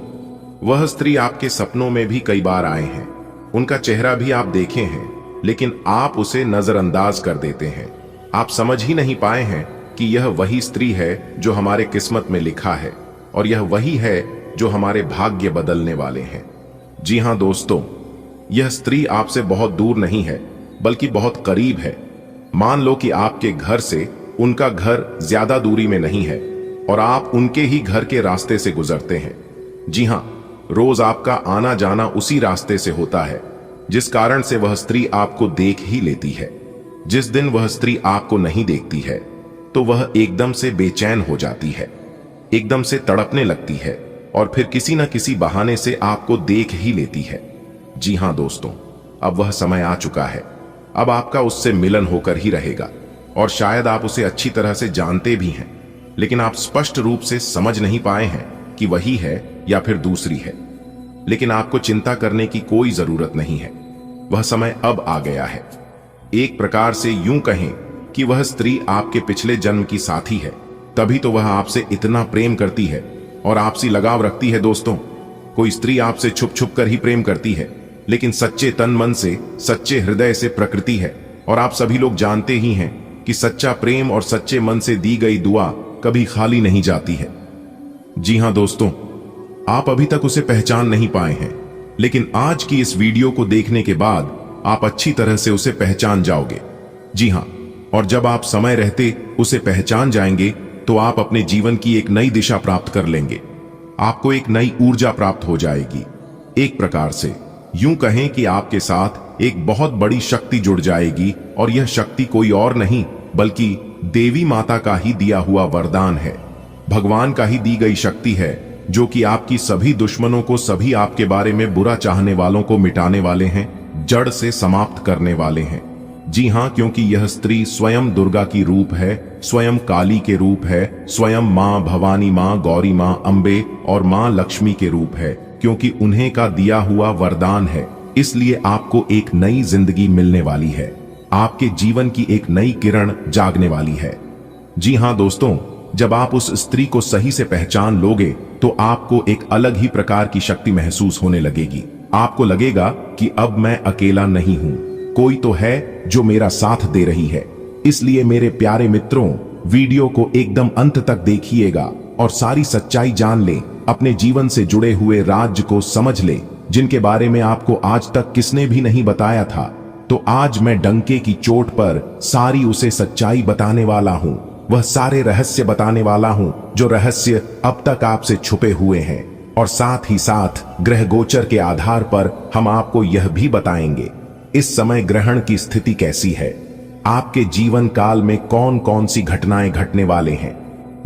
वह स्त्री आपके सपनों में भी कई बार आए हैं, उनका चेहरा भी आप देखे हैं, लेकिन आप उसे नजरअंदाज कर देते हैं। आप समझ ही नहीं पाए हैं कि यह वही स्त्री है जो हमारे किस्मत में लिखा है, और यह वही है जो हमारे भाग्य बदलने वाले हैं। जी हां दोस्तों, यह स्त्री आपसे बहुत दूर नहीं है बल्कि बहुत करीब है। मान लो कि आपके घर से उनका घर ज्यादा दूरी में नहीं है और आप उनके ही घर के रास्ते से गुजरते हैं। जी हां, रोज आपका आना जाना उसी रास्ते से होता है, जिस कारण से वह स्त्री आपको देख ही लेती है। जिस दिन वह स्त्री आपको नहीं देखती है तो वह एकदम से बेचैन हो जाती है, एकदम से तड़पने लगती है और फिर किसी न किसी बहाने से आपको देख ही लेती है। जी हां दोस्तों, अब वह समय आ चुका है, अब आपका उससे मिलन होकर ही रहेगा और शायद आप उसे अच्छी तरह से जानते भी हैं, लेकिन आप स्पष्ट रूप से समझ नहीं पाए हैं कि वही है या फिर दूसरी है। लेकिन आपको चिंता करने की कोई जरूरत नहीं है, वह समय अब आ गया है। एक प्रकार से यूं कहें कि वह स्त्री आपके पिछले जन्म की साथी है, तभी तो वह आपसे इतना प्रेम करती है और आपसी लगाव रखती है। दोस्तों, कोई स्त्री आपसे छुप छुप कर ही प्रेम करती है, लेकिन सच्चे तन मन से, सच्चे हृदय से प्रकृति है। और आप सभी लोग जानते ही हैं कि सच्चा प्रेम और सच्चे मन से दी गई दुआ कभी खाली नहीं जाती है। जी हां दोस्तों, आप अभी तक उसे पहचान नहीं पाए हैं, लेकिन आज की इस वीडियो को देखने के बाद आप अच्छी तरह से उसे पहचान जाओगे। जी हां, और जब आप समय रहते उसे पहचान जाएंगे तो आप अपने जीवन की एक नई दिशा प्राप्त कर लेंगे, आपको एक नई ऊर्जा प्राप्त हो जाएगी। एक प्रकार से यूं कहें कि आपके साथ एक बहुत बड़ी शक्ति जुड़ जाएगी, और यह शक्ति कोई और नहीं बल्कि देवी माता का ही दिया हुआ वरदान है, भगवान का ही दी गई शक्ति है, जो कि आपकी सभी दुश्मनों को, सभी आपके बारे में बुरा चाहने वालों को मिटाने वाले हैं, जड़ से समाप्त करने वाले हैं। जी हां, क्योंकि यह स्त्री स्वयं दुर्गा की रूप है, स्वयं काली के रूप है, स्वयं मां भवानी, मां गौरी, मां अंबे और मां लक्ष्मी के रूप है, क्योंकि उन्हें का दिया हुआ वरदान है। इसलिए आपको एक नई जिंदगी मिलने वाली है, आपके जीवन की एक नई किरण जागने वाली है। जी हां दोस्तों, जब आप उस स्त्री को सही से पहचान लोगे तो आपको एक अलग ही प्रकार की शक्ति महसूस होने लगेगी। आपको लगेगा कि अब मैं अकेला नहीं हूं, कोई तो है जो मेरा साथ दे रही है। इसलिए मेरे प्यारे मित्रों, वीडियो को एकदम अंत तक देखिएगा और सारी सच्चाई जान लें, अपने जीवन से जुड़े हुए राज्य को समझ लें, जिनके बारे में आपको आज तक किसने भी नहीं बताया था। तो आज मैं डंके की चोट पर सारी उसे सच्चाई बताने वाला हूं, वह सारे रहस्य बताने वाला हूं जो रहस्य अब तक आपसे छुपे हुए हैं। और साथ ही साथ ग्रह गोचर के आधार पर हम आपको यह भी बताएंगे इस समय ग्रहण की स्थिति कैसी है, आपके जीवन काल में कौन कौन सी घटनाएं घटने वाले हैं,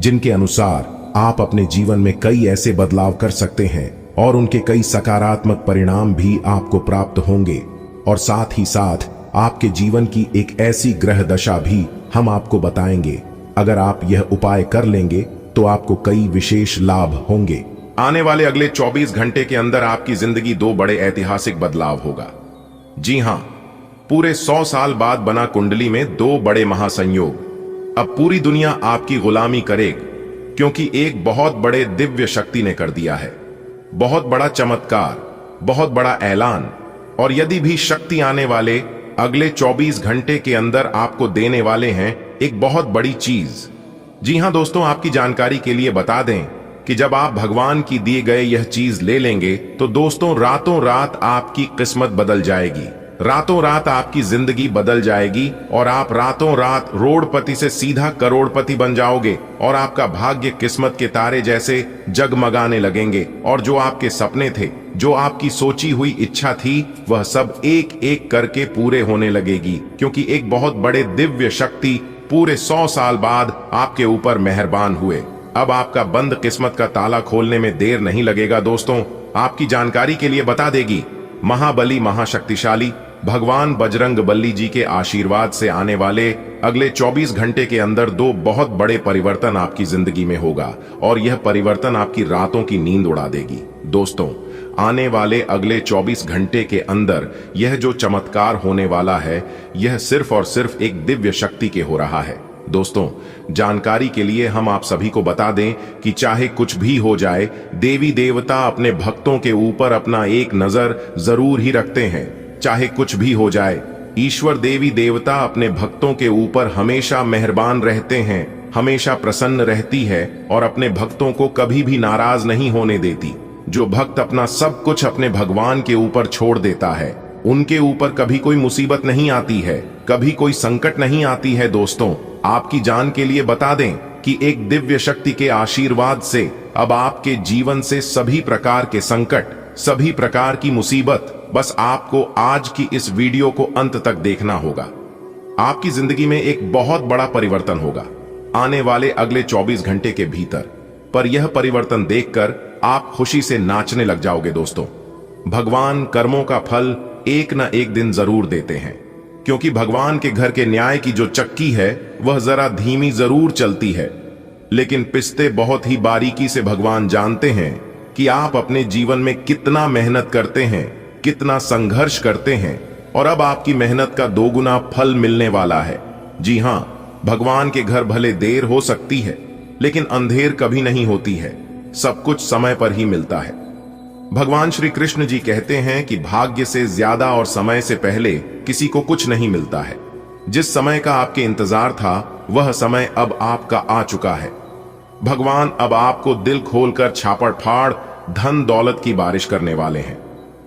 जिनके अनुसार आप अपने जीवन में कई ऐसे बदलाव कर सकते हैं और उनके कई सकारात्मक परिणाम भी आपको प्राप्त होंगे। और साथ ही साथ आपके जीवन की एक ऐसी ग्रह दशा भी हम आपको बताएंगे, अगर आप यह उपाय कर लेंगे तो आपको कई विशेष लाभ होंगे। आने वाले अगले 24 घंटे के अंदर आपकी जिंदगी 2 बड़े ऐतिहासिक बदलाव होगा। जी हां, पूरे 100 साल बाद बना कुंडली में 2 बड़े महासंयोग। अब पूरी दुनिया आपकी गुलामी करेगी, क्योंकि एक बहुत बड़े दिव्य शक्ति ने कर दिया है, बहुत बड़ा चमत्कार, बहुत बड़ा ऐलान। और यदि भी शक्ति आने वाले अगले 24 घंटे के अंदर आपको देने वाले हैं एक बहुत बड़ी चीज। जी हां दोस्तों, आपकी जानकारी के लिए बता दें कि जब आप भगवान की दिए गए यह चीज ले लेंगे तो दोस्तों रातों रात आपकी किस्मत बदल जाएगी, रातों रात आपकी जिंदगी बदल जाएगी और आप रातों रात रोडपति से सीधा करोड़पति बन जाओगे और आपका भाग्य किस्मत के तारे जैसे जगमगाने लगेंगे। और जो आपके सपने थे, जो आपकी सोची हुई इच्छा थी, वह सब एक एक करके पूरे होने लगेगी, क्योंकि एक बहुत बड़े दिव्य शक्ति पूरे 100 साल बाद आपके ऊपर मेहरबान हुए। अब आपका बंद किस्मत का ताला खोलने में देर नहीं लगेगा। दोस्तों, आपकी जानकारी के लिए बता देगी महाबली महाशक्तिशाली भगवान बजरंग बली जी के आशीर्वाद से आने वाले अगले 24 घंटे के अंदर दो बहुत बड़े परिवर्तन आपकी जिंदगी में होगा और यह परिवर्तन आपकी रातों की नींद उड़ा देगी। दोस्तों, आने वाले अगले 24 घंटे के अंदर यह जो चमत्कार होने वाला है, यह सिर्फ और सिर्फ एक दिव्य शक्ति के हो रहा है। दोस्तों, जानकारी के लिए हम आप सभी को बता दें कि चाहे कुछ भी हो जाए, देवी देवता अपने भक्तों के ऊपर अपना एक नजर जरूर ही रखते हैं। चाहे कुछ भी हो जाए, ईश्वर देवी देवता अपने भक्तों के ऊपर हमेशा मेहरबान रहते हैं, हमेशा प्रसन्न रहती है और अपने भक्तों को कभी भी नाराज नहीं होने देती। जो भक्त अपना सब कुछ अपने भगवान के ऊपर छोड़ देता है, उनके ऊपर कभी कोई मुसीबत नहीं आती है, कभी कोई संकट नहीं आती है। दोस्तों, आपकी जान के लिए बता दें कि एक दिव्य शक्ति के आशीर्वाद से अब आपके जीवन से सभी प्रकार के संकट, सभी प्रकार की मुसीबत, बस आपको आज की इस वीडियो को अंत तक देखना होगा। आपकी जिंदगी में एक बहुत बड़ा परिवर्तन होगा आने वाले अगले 24 घंटे के भीतर, पर यह परिवर्तन देखकर आप खुशी से नाचने लग जाओगे। दोस्तों, भगवान कर्मों का फल एक न एक दिन जरूर देते हैं, क्योंकि भगवान के घर के न्याय की जो चक्की है वह जरा धीमी जरूर चलती है, लेकिन पिसते बहुत ही बारीकी से भगवान जानते हैं कि आप अपने जीवन में कितना मेहनत करते हैं, कितना संघर्ष करते हैं, और अब आपकी मेहनत का दोगुना फल मिलने वाला है। जी हां, भगवान के घर भले देर हो सकती है, लेकिन अंधेर कभी नहीं होती है। सब कुछ समय पर ही मिलता है। भगवान श्री कृष्ण जी कहते हैं कि भाग्य से ज्यादा और समय से पहले किसी को कुछ नहीं मिलता है। जिस समय का आपके इंतजार था, वह समय अब आपका आ चुका है। भगवान अब आपको दिल खोलकर छापड़ फाड़ धन दौलत की बारिश करने वाले हैं।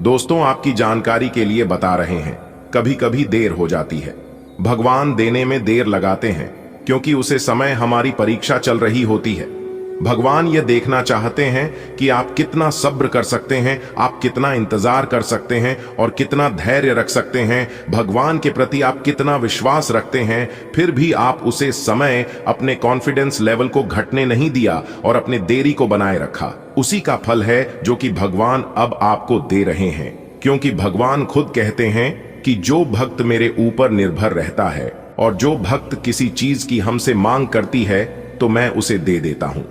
दोस्तों, आपकी जानकारी के लिए बता रहे हैं, कभी कभी देर हो जाती है। भगवान देने में देर लगाते हैं, क्योंकि उसे समय हमारी परीक्षा चल रही होती है। भगवान यह देखना चाहते हैं कि आप कितना सब्र कर सकते हैं, आप कितना इंतजार कर सकते हैं और कितना धैर्य रख सकते हैं। भगवान के प्रति आप कितना विश्वास रखते हैं, फिर भी आप उसे समय अपने कॉन्फिडेंस लेवल को घटने नहीं दिया और अपने देरी को बनाए रखा। उसी का फल है जो कि भगवान अब आपको दे रहे हैं, क्योंकि भगवान खुद कहते हैं कि जो भक्त मेरे ऊपर निर्भर रहता है और जो भक्त किसी चीज की हमसे मांग करती है, तो मैं उसे दे देता हूं।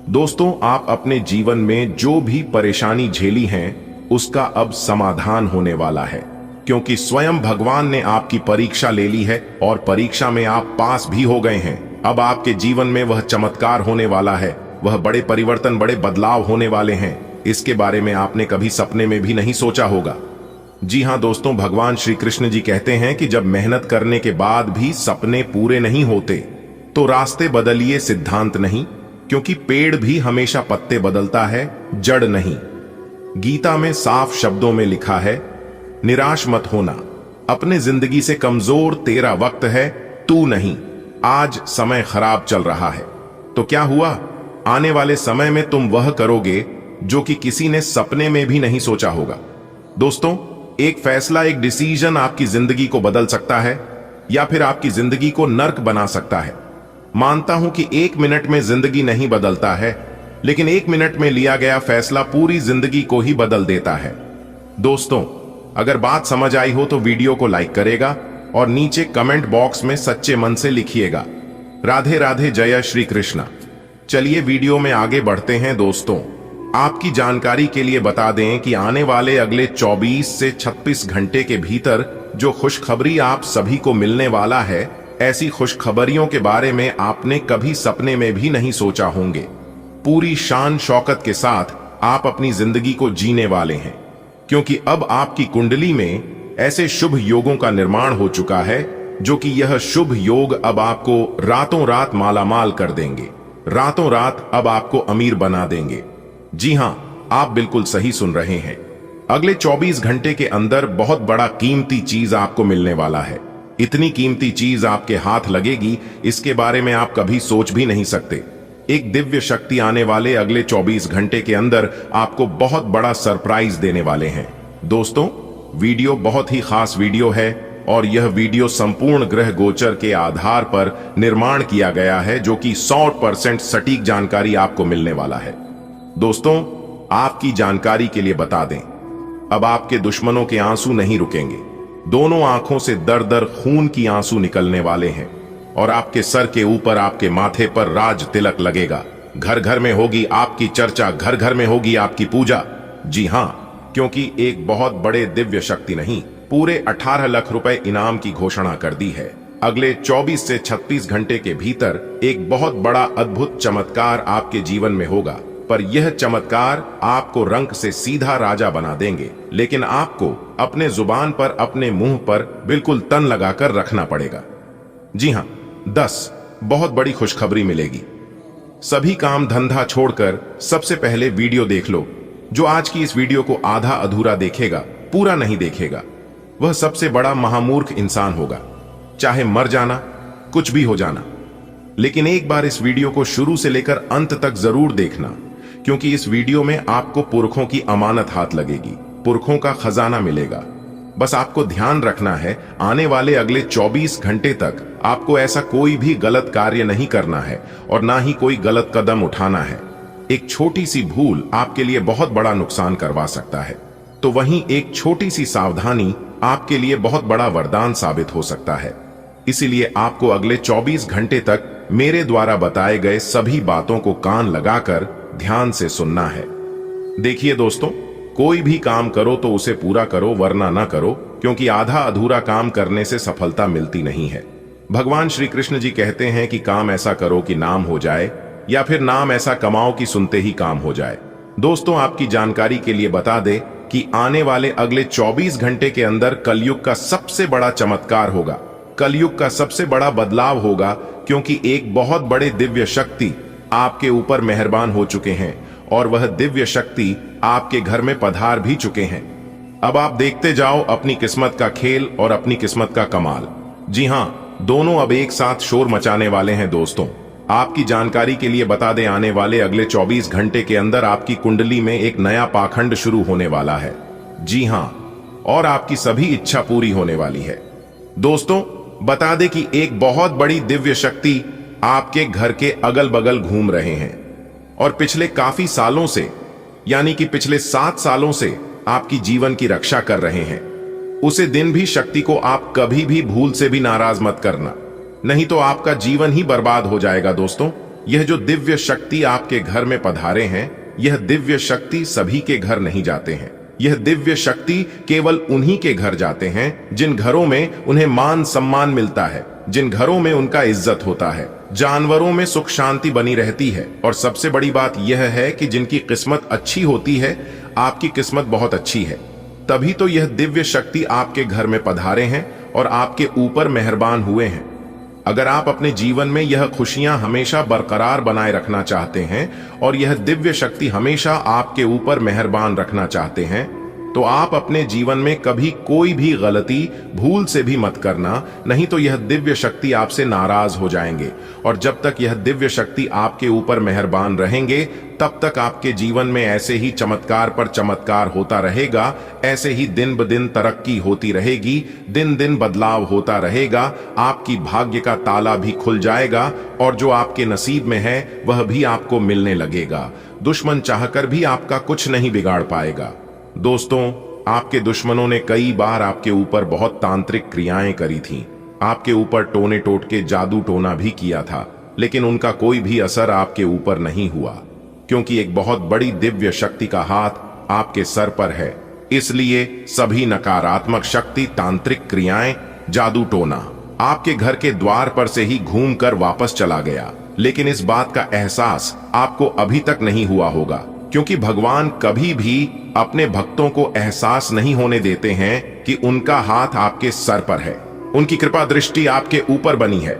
दोस्तों, आप अपने जीवन में जो भी परेशानी झेली हैं, उसका अब समाधान होने वाला है, क्योंकि स्वयं भगवान ने आपकी परीक्षा ले ली है और परीक्षा में आप पास भी हो गए हैं। अब आपके जीवन में वह चमत्कार होने वाला है, वह बड़े परिवर्तन, बड़े बदलाव होने वाले हैं। इसके बारे में आपने कभी सपने में भी नहीं सोचा होगा। जी हां दोस्तों, भगवान श्री कृष्ण जी कहते हैं कि जब मेहनत करने के बाद भी सपने पूरे नहीं होते, तो रास्ते बदलिए, सिद्धांत नहीं, क्योंकि पेड़ भी हमेशा पत्ते बदलता है, जड़ नहीं। गीता में साफ शब्दों में लिखा है, निराश मत होना, अपने जिंदगी से कमजोर तेरा वक्त है, तू नहीं। आज समय खराब चल रहा है, तो क्या हुआ? आने वाले समय में तुम वह करोगे जो कि किसी ने सपने में भी नहीं सोचा होगा। दोस्तों, एक फैसला, एक डिसीजन आपकी जिंदगी को बदल सकता है या फिर आपकी जिंदगी को नर्क बना सकता है। मानता हूं कि 1 मिनट में जिंदगी नहीं बदलता है, लेकिन 1 मिनट में लिया गया फैसला पूरी जिंदगी को ही बदल देता है। दोस्तों, अगर बात समझ आई हो तो वीडियो को लाइक करेगा और नीचे कमेंट बॉक्स में सच्चे मन से लिखिएगा, राधे राधे, जय श्री कृष्णा। चलिए वीडियो में आगे बढ़ते हैं। दोस्तों, आपकी जानकारी के लिए बता दें कि आने वाले अगले 24 से 36 घंटे के भीतर जो खुशखबरी आप सभी को मिलने वाला है, ऐसी खुशखबरियों के बारे में आपने कभी सपने में भी नहीं सोचा होंगे। पूरी शान शौकत के साथ आप अपनी जिंदगी को जीने वाले हैं, क्योंकि अब आपकी कुंडली में ऐसे शुभ योगों का निर्माण हो चुका है, जो कि यह शुभ योग अब आपको रातों रात मालामाल कर देंगे, रातों रात अब आपको अमीर बना देंगे। जी हां, आप बिल्कुल सही सुन रहे हैं। अगले 24 घंटे के अंदर बहुत बड़ा कीमती चीज आपको मिलने वाला है। इतनी कीमती चीज आपके हाथ लगेगी, इसके बारे में आप कभी सोच भी नहीं सकते। एक दिव्य शक्ति आने वाले अगले 24 घंटे के अंदर आपको बहुत बड़ा सरप्राइज देने वाले हैं। दोस्तों, वीडियो बहुत ही खास वीडियो है और यह वीडियो संपूर्ण ग्रह गोचर के आधार पर निर्माण किया गया है, जो कि 100% सटीक जानकारी आपको मिलने वाला है। दोस्तों, आपकी जानकारी के लिए बता दें, अब आपके दुश्मनों के आंसू नहीं रुकेंगे। दोनों आंखों से दर दर खून की आंसू निकलने वाले हैं और आपके सर के ऊपर, आपके माथे पर राज तिलक लगेगा। घर घर में होगी आपकी चर्चा, घर घर में होगी आपकी पूजा। जी हां, क्योंकि एक बहुत बड़े दिव्य शक्ति नहीं, पूरे 18 लाख रुपए इनाम की घोषणा कर दी है। अगले 24 से 36 घंटे के भीतर एक बहुत बड़ा अद्भुत चमत्कार आपके जीवन में होगा। पर यह चमत्कार आपको रंक से सीधा राजा बना देंगे, लेकिन आपको अपने जुबान पर, अपने मुंह पर बिल्कुल तन लगाकर रखना पड़ेगा। जी हां, 10 बहुत बड़ी खुशखबरी मिलेगी। सभी काम धंधा छोड़कर सबसे पहले वीडियो देख लो। जो आज की इस वीडियो को आधा अधूरा देखेगा, पूरा नहीं देखेगा, वह सबसे बड़ा महामूर्ख इंसान होगा। चाहे मर जाना, कुछ भी हो जाना, लेकिन एक बार इस वीडियो को शुरू से लेकर अंत तक जरूर देखना, क्योंकि इस वीडियो में आपको पुरखों की अमानत हाथ लगेगी, पुरखों का खजाना मिलेगा। बस आपको ध्यान रखना है, आने वाले अगले 24 घंटे तक आपको ऐसा कोई भी गलत कार्य नहीं करना है और ना ही कोई गलत कदम उठाना है। एक छोटी सी भूल आपके लिए बहुत बड़ा नुकसान करवा सकता है, तो वहीं एक छोटी सी सावधानी आपके लिए बहुत बड़ा वरदान साबित हो सकता है। इसीलिए आपको अगले 24 घंटे तक मेरे द्वारा बताए गए सभी बातों को कान लगाकर ध्यान से सुनना है। देखिए दोस्तों, कोई भी काम करो तो उसे पूरा करो, वरना ना करो, क्योंकि आधा अधूरा काम करने से सफलता मिलती नहीं है। भगवान श्री कृष्ण जी कहते हैं कि काम ऐसा करो कि नाम हो जाए, या फिर नाम ऐसा कमाओ कि सुनते ही काम हो जाए। दोस्तों, आपकी जानकारी के लिए बता दे कि आने वाले अगले 24 घंटे के अंदर कलयुग का सबसे बड़ा चमत्कार होगा, कलयुग का सबसे बड़ा बदलाव होगा, क्योंकि एक बहुत बड़े दिव्य शक्ति आपके ऊपर मेहरबान हो चुके हैं और वह दिव्य शक्ति आपके घर में पधार भी चुके हैं। अब आप देखते जाओ अपनी किस्मत का खेल और अपनी किस्मत का कमाल। जी हां, दोनों अब एक साथ शोर मचाने वाले हैं। दोस्तों, आपकी जानकारी के लिए बता दें, आने वाले अगले 24 घंटे के अंदर आपकी कुंडली में एक नया पाखंड शुरू होने वाला है। जी हां, और आपकी सभी इच्छा पूरी होने वाली है। दोस्तों, बता दें कि एक बहुत बड़ी दिव्य शक्ति आपके घर के अगल बगल घूम रहे हैं और पिछले काफी सालों से, यानी कि पिछले 7 सालों से आपकी जीवन की रक्षा कर रहे हैं। उसे दिन भी शक्ति को आप कभी भी भूल से भी नाराज मत करना, नहीं तो आपका जीवन ही बर्बाद हो जाएगा। दोस्तों, यह जो दिव्य शक्ति आपके घर में पधारे हैं, यह दिव्य शक्ति सभी के घर नहीं जाते हैं। यह दिव्य शक्ति केवल उन्हीं के घर जाते हैं जिन घरों में उन्हें मान सम्मान मिलता है, जिन घरों में उनका इज्जत होता है, जानवरों में सुख शांति बनी रहती है, और सबसे बड़ी बात यह है कि जिनकी किस्मत अच्छी होती है। आपकी किस्मत बहुत अच्छी है, तभी तो यह दिव्य शक्ति आपके घर में पधारे हैं और आपके ऊपर मेहरबान हुए हैं। अगर आप अपने जीवन में यह खुशियां हमेशा बरकरार बनाए रखना चाहते हैं और यह दिव्य शक्ति हमेशा आपके ऊपर मेहरबान रखना चाहते हैं, तो आप अपने जीवन में कभी कोई भी गलती भूल से भी मत करना, नहीं तो यह दिव्य शक्ति आपसे नाराज हो जाएंगे। और जब तक यह दिव्य शक्ति आपके ऊपर मेहरबान रहेंगे, तब तक आपके जीवन में ऐसे ही चमत्कार पर चमत्कार होता रहेगा, ऐसे ही दिन ब दिन तरक्की होती रहेगी, दिन दिन बदलाव होता रहेगा। आपकी भाग्य का ताला भी खुल जाएगा और जो आपके नसीब में है वह भी आपको मिलने लगेगा। दुश्मन चाहकर भी आपका कुछ नहीं बिगाड़ पाएगा। दोस्तों, आपके दुश्मनों ने कई बार आपके ऊपर बहुत तांत्रिक क्रियाएं करी थीं, आपके ऊपर टोने टोटके जादू टोना भी किया था, लेकिन उनका कोई भी असर आपके ऊपर नहीं हुआ, क्योंकि एक बहुत बड़ी दिव्य शक्ति का हाथ आपके सर पर है। इसलिए सभी नकारात्मक शक्ति, तांत्रिक क्रियाएं, जादू टोना आपके घर के द्वार पर से ही घूमकर वापस चला गया। लेकिन इस बात का एहसास आपको अभी तक नहीं हुआ होगा, क्योंकि भगवान कभी भी अपने भक्तों को एहसास नहीं होने देते हैं कि उनका हाथ आपके सर पर है। उनकी कृपा दृष्टि आपके ऊपर बनी है।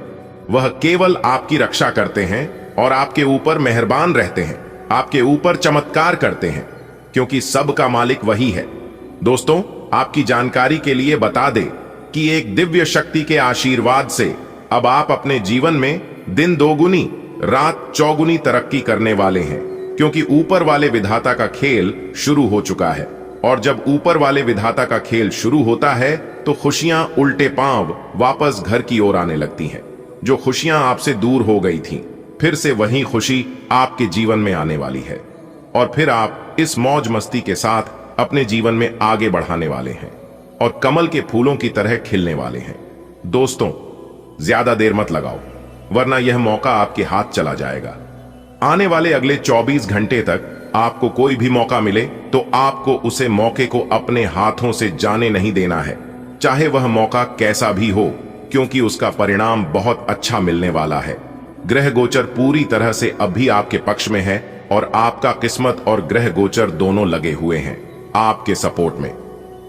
वह केवल आपकी रक्षा करते हैं और आपके ऊपर मेहरबान रहते हैं, आपके ऊपर चमत्कार करते हैं, क्योंकि सबका मालिक वही है। दोस्तों, आपकी जानकारी के लिए बता दे कि एक दिव्य शक्ति के आशीर्वाद से अब आप अपने जीवन में दिन दोगुनी रात चौगुनी तरक्की करने वाले हैं, क्योंकि ऊपर वाले विधाता का खेल शुरू हो चुका है। और जब ऊपर वाले विधाता का खेल शुरू होता है तो खुशियां उल्टे पांव वापस घर की ओर आने लगती हैं। जो खुशियां आपसे दूर हो गई थीं, फिर से वही खुशी आपके जीवन में आने वाली है, और फिर आप इस मौज मस्ती के साथ अपने जीवन में आगे बढ़ाने वाले हैं और कमल के फूलों की तरह खिलने वाले हैं। दोस्तों, ज्यादा देर मत लगाओ, वरना यह मौका आपके हाथ चला जाएगा। आने वाले अगले 24 घंटे तक आपको कोई भी मौका मिले तो आपको उसे मौके को अपने हाथों से जाने नहीं देना है, चाहे वह मौका कैसा भी हो, क्योंकि उसका परिणाम बहुत अच्छा मिलने वाला है। ग्रह गोचर पूरी तरह से अभी आपके पक्ष में है और आपका किस्मत और ग्रह गोचर दोनों लगे हुए हैं आपके सपोर्ट में।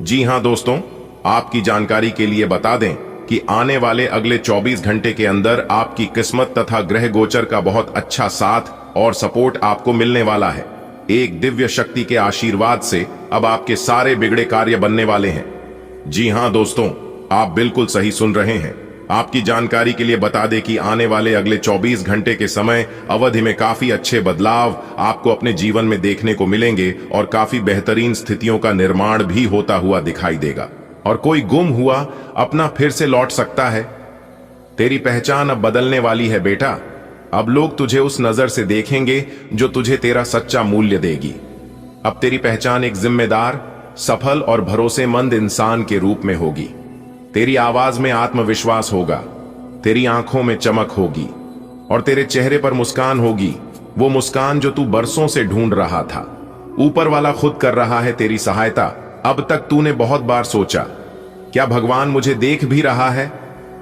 जी हां दोस्तों, आपकी जानकारी के लिए बता दें कि आने वाले अगले 24 घंटे के अंदर आपकी किस्मत तथा ग्रह गोचर का बहुत अच्छा साथ और सपोर्ट आपको मिलने वाला है। एक दिव्य शक्ति के आशीर्वाद से अब आपके सारे बिगड़े कार्य बनने वाले हैं। जी हां दोस्तों, आप बिल्कुल सही सुन रहे हैं। आपकी जानकारी के लिए बता दें कि आने वाले अगले 24 घंटे के समय अवधि में काफी अच्छे बदलाव आपको अपने जीवन में देखने को मिलेंगे और काफी बेहतरीन स्थितियों का निर्माण भी होता हुआ दिखाई देगा और कोई गुम हुआ अपना फिर से लौट सकता है। तेरी पहचान अब बदलने वाली है बेटा। अब लोग तुझे उस नजर से देखेंगे जो तुझे तेरा सच्चा मूल्य देगी। अब तेरी पहचान एक जिम्मेदार, सफल और भरोसेमंद इंसान के रूप में होगी। तेरी आवाज में आत्मविश्वास होगा, तेरी आंखों में चमक होगी और तेरे चेहरे पर मुस्कान होगी, वो मुस्कान जो तू बरसों से ढूंढ रहा था। ऊपर वाला खुद कर रहा है तेरी सहायता। अब तक तूने बहुत बार सोचा, क्या भगवान मुझे देख भी रहा है?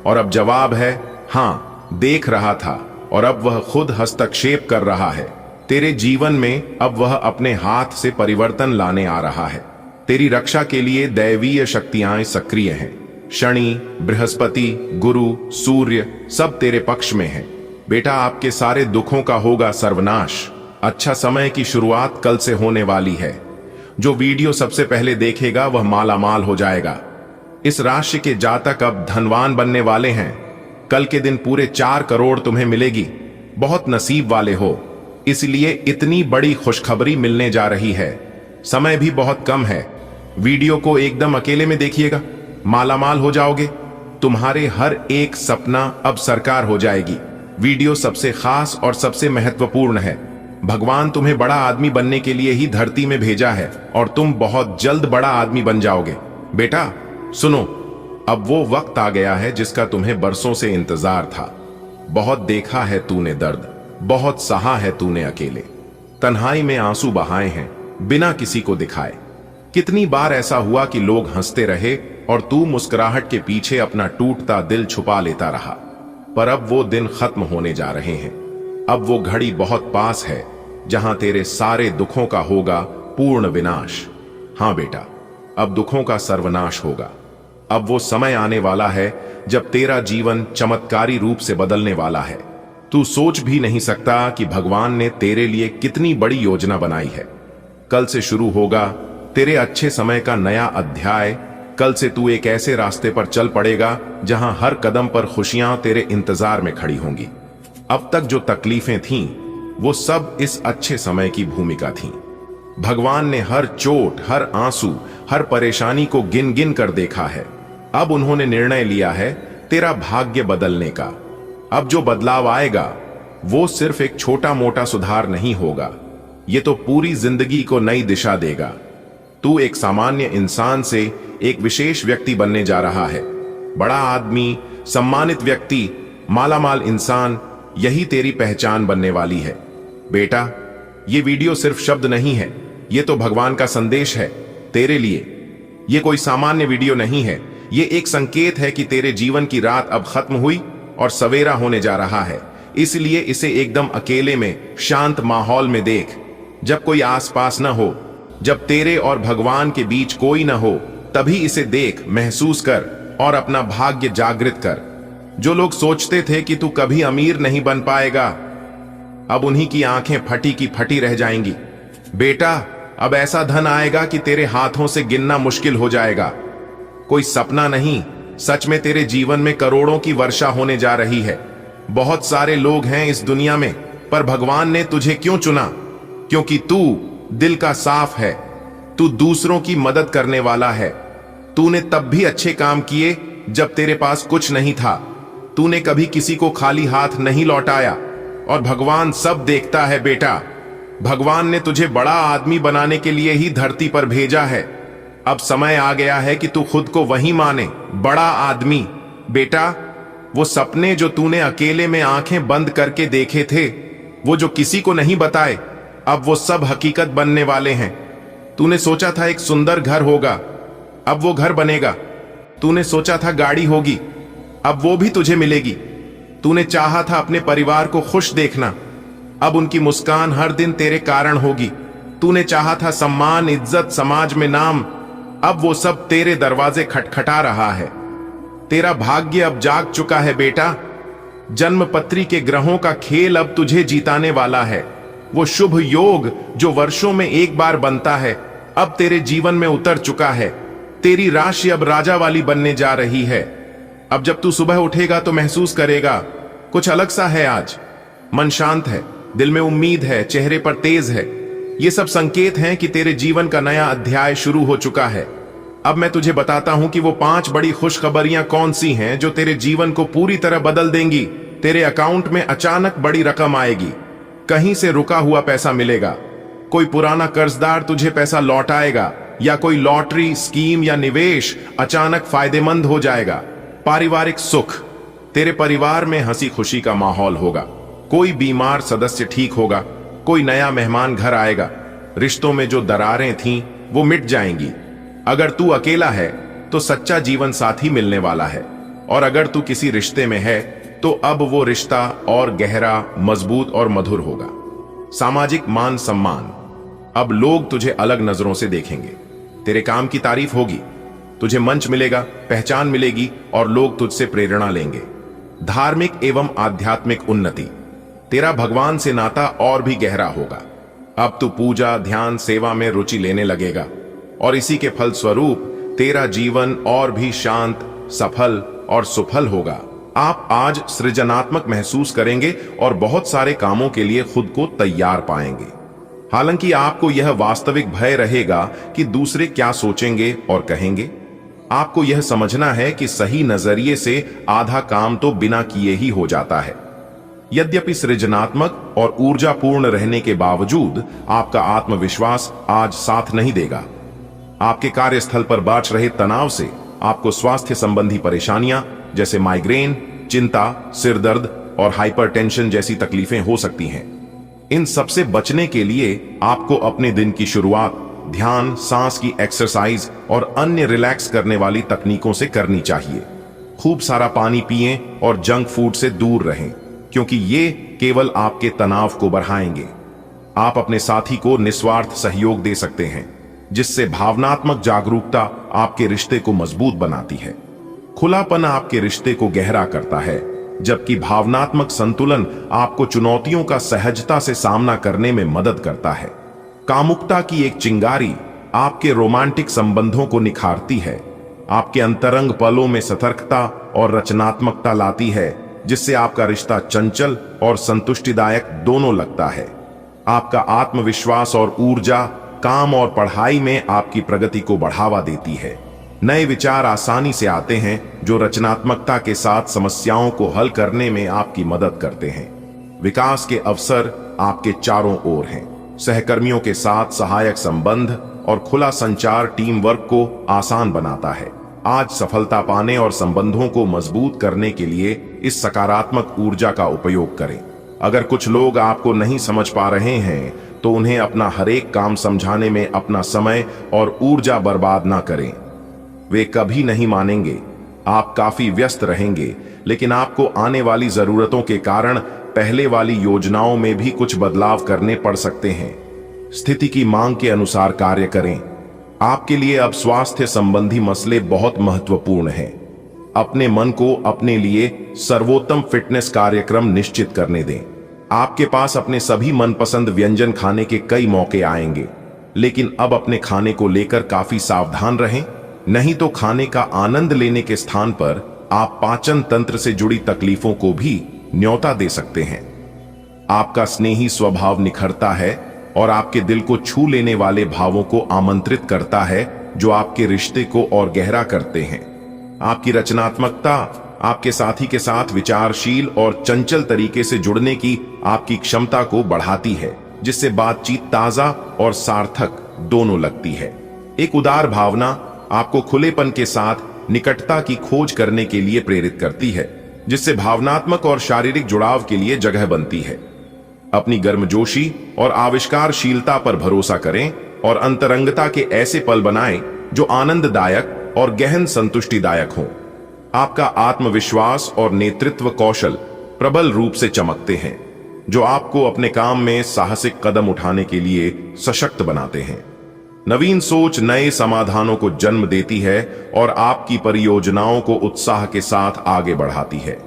और अब जवाब है हां, देख रहा था और अब वह खुद हस्तक्षेप कर रहा है तेरे जीवन में। अब वह अपने हाथ से परिवर्तन लाने आ रहा है। तेरी रक्षा के लिए दैवीय शक्तियां सक्रिय हैं। शनि, बृहस्पति, गुरु, सूर्य सब तेरे पक्ष में हैं। बेटा, आपके सारे दुखों का होगा सर्वनाश। अच्छा समय की शुरुआत कल से होने वाली है। जो वीडियो सबसे पहले देखेगा वह मालामाल हो जाएगा। इस राशि के जातक अब धनवान बनने वाले हैं। कल के दिन पूरे 4 करोड़ तुम्हें मिलेगी। बहुत नसीब वाले हो, इसलिए इतनी बड़ी खुशखबरी मिलने जा रही है। समय भी बहुत कम है। वीडियो को एकदम अकेले में देखिएगा, मालामाल हो जाओगे। तुम्हारे हर एक सपना अब साकार हो जाएगी। वीडियो सबसे खास और सबसे महत्वपूर्ण है। भगवान तुम्हें बड़ा आदमी बनने के लिए ही धरती में भेजा है और तुम बहुत जल्द बड़ा आदमी बन जाओगे। बेटा सुनो, अब वो वक्त आ गया है जिसका तुम्हें बरसों से इंतजार था। बहुत देखा है तूने दर्द, बहुत सहा है तूने अकेले, तन्हाई में आंसू बहाए हैं बिना किसी को दिखाए। कितनी बार ऐसा हुआ कि लोग हंसते रहे और तू मुस्कुराहट के पीछे अपना टूटता दिल छुपा लेता रहा। पर अब वो दिन खत्म होने जा रहे हैं। अब वो घड़ी बहुत पास है जहां तेरे सारे दुखों का होगा पूर्ण विनाश। हां बेटा, अब दुखों का सर्वनाश होगा। अब वो समय आने वाला है जब तेरा जीवन चमत्कारी रूप से बदलने वाला है। तू सोच भी नहीं सकता कि भगवान ने तेरे लिए कितनी बड़ी योजना बनाई है। कल से शुरू होगा तेरे अच्छे समय का नया अध्याय। कल से तू एक ऐसे रास्ते पर चल पड़ेगा जहां हर कदम पर खुशियां तेरे इंतजार में खड़ी होंगी। अब तक जो तकलीफें थीं, वो सब इस अच्छे समय की भूमिका थीं। भगवान ने हर चोट, हर आंसू, हर परेशानी को गिन गिन कर देखा है। अब उन्होंने निर्णय लिया है तेरा भाग्य बदलने का। अब जो बदलाव आएगा वो सिर्फ एक छोटा मोटा सुधार नहीं होगा, ये तो पूरी जिंदगी को नई दिशा देगा। तू एक सामान्य इंसान से एक विशेष व्यक्ति बनने जा रहा है। बड़ा आदमी, सम्मानित व्यक्ति, मालामाल इंसान, यही तेरी पहचान बनने वाली है। बेटा, ये वीडियो सिर्फ शब्द नहीं है, ये तो भगवान का संदेश है तेरे लिए। ये कोई सामान्य वीडियो नहीं है, ये एक संकेत है कि तेरे जीवन की रात अब खत्म हुई और सवेरा होने जा रहा है। इसलिए इसे एकदम अकेले में, शांत माहौल में देख। जब कोई आसपास न हो, जब तेरे और भगवान के बीच कोई न हो, तभी इसे देख, महसूस कर और अपना भाग्य जागृत कर। जो लोग सोचते थे कि तू कभी अमीर नहीं बन पाएगा, अब उन्हीं की आंखें फटी की फटी रह जाएंगी। बेटा, अब ऐसा धन आएगा कि तेरे हाथों से गिनना मुश्किल हो जाएगा। कोई सपना नहीं, सच में तेरे जीवन में करोड़ों की वर्षा होने जा रही है। बहुत सारे लोग हैं इस दुनिया में, पर भगवान ने तुझे क्यों चुना? क्योंकि तू दिल का साफ है, तू दूसरों की मदद करने वाला है। तूने तब भी अच्छे काम किए जब तेरे पास कुछ नहीं था। तूने कभी किसी को खाली हाथ नहीं लौटाया और भगवान सब देखता है बेटा। भगवान ने तुझे बड़ा आदमी बनाने के लिए ही धरती पर भेजा है। अब समय आ गया है कि तू खुद को वही माने, बड़ा आदमी। बेटा, वो सपने जो तूने अकेले में आंखें बंद करके देखे थे, वो जो किसी को नहीं बताए, अब वो सब हकीकत बनने वाले हैं। तूने सोचा था एक सुंदर घर होगा, अब वो घर बनेगा। तूने सोचा था गाड़ी होगी, अब वो भी तुझे मिलेगी। तूने चाहा था अपने परिवार को खुश देखना, अब उनकी मुस्कान हर दिन तेरे कारण होगी। तूने चाहा था सम्मान, इज्जत, समाज में नाम, अब वो सब तेरे दरवाजे खटखटा रहा है। तेरा भाग्य अब जाग चुका है बेटा। जन्मपत्री के ग्रहों का खेल अब तुझे जीताने वाला है। वो शुभ योग जो वर्षों में एक बार बनता है, अब तेरे जीवन में उतर चुका है। तेरी राशि अब राजा वाली बनने जा रही है। अब जब तू सुबह उठेगा तो महसूस करेगा कुछ अलग सा है आज। मन शांत है, दिल में उम्मीद है, चेहरे पर तेज है। ये सब संकेत हैं कि तेरे जीवन का नया अध्याय शुरू हो चुका है। अब मैं तुझे बताता हूं कि वो 5 बड़ी खुशखबरियां कौन सी हैं जो तेरे जीवन को पूरी तरह बदल देंगी। तेरे अकाउंट में अचानक बड़ी रकम आएगी, कहीं से रुका हुआ पैसा मिलेगा, कोई पुराना कर्जदार तुझे पैसा लौटाएगा, या कोई लॉटरी स्कीम या निवेश अचानक फायदेमंद हो जाएगा। पारिवारिक सुख, तेरे परिवार में हंसी खुशी का माहौल होगा। कोई बीमार सदस्य ठीक होगा, कोई नया मेहमान घर आएगा। रिश्तों में जो दरारें थीं वो मिट जाएंगी। अगर तू अकेला है तो सच्चा जीवन साथी मिलने वाला है, और अगर तू किसी रिश्ते में है तो अब वो रिश्ता और गहरा, मजबूत और मधुर होगा। सामाजिक मान सम्मान, अब लोग तुझे अलग नजरों से देखेंगे। तेरे काम की तारीफ होगी, तुझे मंच मिलेगा, पहचान मिलेगी और लोग तुझसे प्रेरणा लेंगे। धार्मिक एवं आध्यात्मिक उन्नति, तेरा भगवान से नाता और भी गहरा होगा। अब तू पूजा, ध्यान, सेवा में रुचि लेने लगेगा, और इसी के फल स्वरूप तेरा जीवन और भी शांत, सफल और सुफल होगा। आप आज सृजनात्मक महसूस करेंगे और बहुत सारे कामों के लिए खुद को तैयार पाएंगे। हालांकि आपको यह वास्तविक भय रहेगा कि दूसरे क्या सोचेंगे और कहेंगे। आपको यह समझना है कि सही नजरिए से आधा काम तो बिना किए ही हो जाता है। यद्यपि सृजनात्मक और ऊर्जापूर्ण रहने के बावजूद आपका आत्मविश्वास आज साथ नहीं देगा। आपके कार्यस्थल पर बाँच रहे तनाव से आपको स्वास्थ्य संबंधी परेशानियां जैसे माइग्रेन, चिंता, सिरदर्द और हाइपरटेंशन जैसी तकलीफें हो सकती हैं। इन सबसे बचने के लिए आपको अपने दिन की शुरुआत ध्यान, सांस की एक्सरसाइज और अन्य रिलैक्स करने वाली तकनीकों से करनी चाहिए। खूब सारा पानी पिएं और जंक फूड से दूर रहें, क्योंकि ये केवल आपके तनाव को बढ़ाएंगे। आप अपने साथी को निस्वार्थ सहयोग दे सकते हैं, जिससे भावनात्मक जागरूकता आपके रिश्ते को मजबूत बनाती है। खुलापन आपके रिश्ते को गहरा करता है, जबकि भावनात्मक संतुलन आपको चुनौतियों का सहजता से सामना करने में मदद करता है। कामुकता की एक चिंगारी आपके रोमांटिक संबंधों को निखारती है, आपके अंतरंग पलों में सतर्कता और रचनात्मकता लाती है, जिससे आपका रिश्ता चंचल और संतुष्टिदायक दोनों लगता है। आपका आत्मविश्वास और ऊर्जा काम और पढ़ाई में आपकी प्रगति को बढ़ावा देती है। नए विचार आसानी से आते हैं, जो रचनात्मकता के साथ समस्याओं को हल करने में आपकी मदद करते हैं। विकास के अवसर आपके चारों ओर हैं। सहकर्मियों के साथ सहायक संबंध और खुला संचार टीम वर्क को आसान बनाता है। आज सफलता पाने और संबंधों को मजबूत करने के लिए इस सकारात्मक ऊर्जा का उपयोग करें। अगर कुछ लोग आपको नहीं समझ पा रहे हैं तो उन्हें अपना हर एक काम समझाने में अपना समय और ऊर्जा बर्बाद ना करें। वे कभी नहीं मानेंगे। आप काफी व्यस्त रहेंगे, लेकिन आपको आने वाली जरूरतों के कारण पहले वाली योजनाओं में भी कुछ बदलाव करने पड़ सकते हैं। स्थिति की मांग के अनुसार कार्य करें। आपके लिए अब स्वास्थ्य संबंधी मसले बहुत महत्वपूर्ण हैं। अपने मन को अपने लिए सर्वोत्तम फिटनेस कार्यक्रम निश्चित करने दें। आपके पास अपने सभी मनपसंद व्यंजन खाने के कई मौके आएंगे, लेकिन अब अपने खाने को लेकर काफी सावधान रहें, नहीं तो खाने का आनंद लेने के स्थान पर आप पाचन तंत्र से जुड़ी तकलीफों को भी न्योता दे सकते हैं। आपका स्नेही स्वभाव निखरता है और आपके दिल को छू लेने वाले भावों को आमंत्रित करता है, जो आपके रिश्ते को और गहरा करते हैं। आपकी रचनात्मकता आपके साथी के साथ विचारशील और चंचल तरीके से जुड़ने की आपकी क्षमता को बढ़ाती है। जिससे बातचीत ताजा और सार्थक दोनों लगती है। एक उदार भावना आपको खुलेपन के साथ निकटता की खोज करने के लिए प्रेरित करती है, जिससे भावनात्मक और शारीरिक जुड़ाव के लिए जगह बनती है। अपनी गर्मजोशी और आविष्कारशीलता पर भरोसा करें और अंतरंगता के ऐसे पल बनाएं जो आनंददायक और गहन संतुष्टिदायक हों। आपका आत्मविश्वास और नेतृत्व कौशल प्रबल रूप से चमकते हैं, जो आपको अपने काम में साहसिक कदम उठाने के लिए सशक्त बनाते हैं। नवीन सोच नए समाधानों को जन्म देती है और आपकी परियोजनाओं को उत्साह के साथ आगे बढ़ाती है।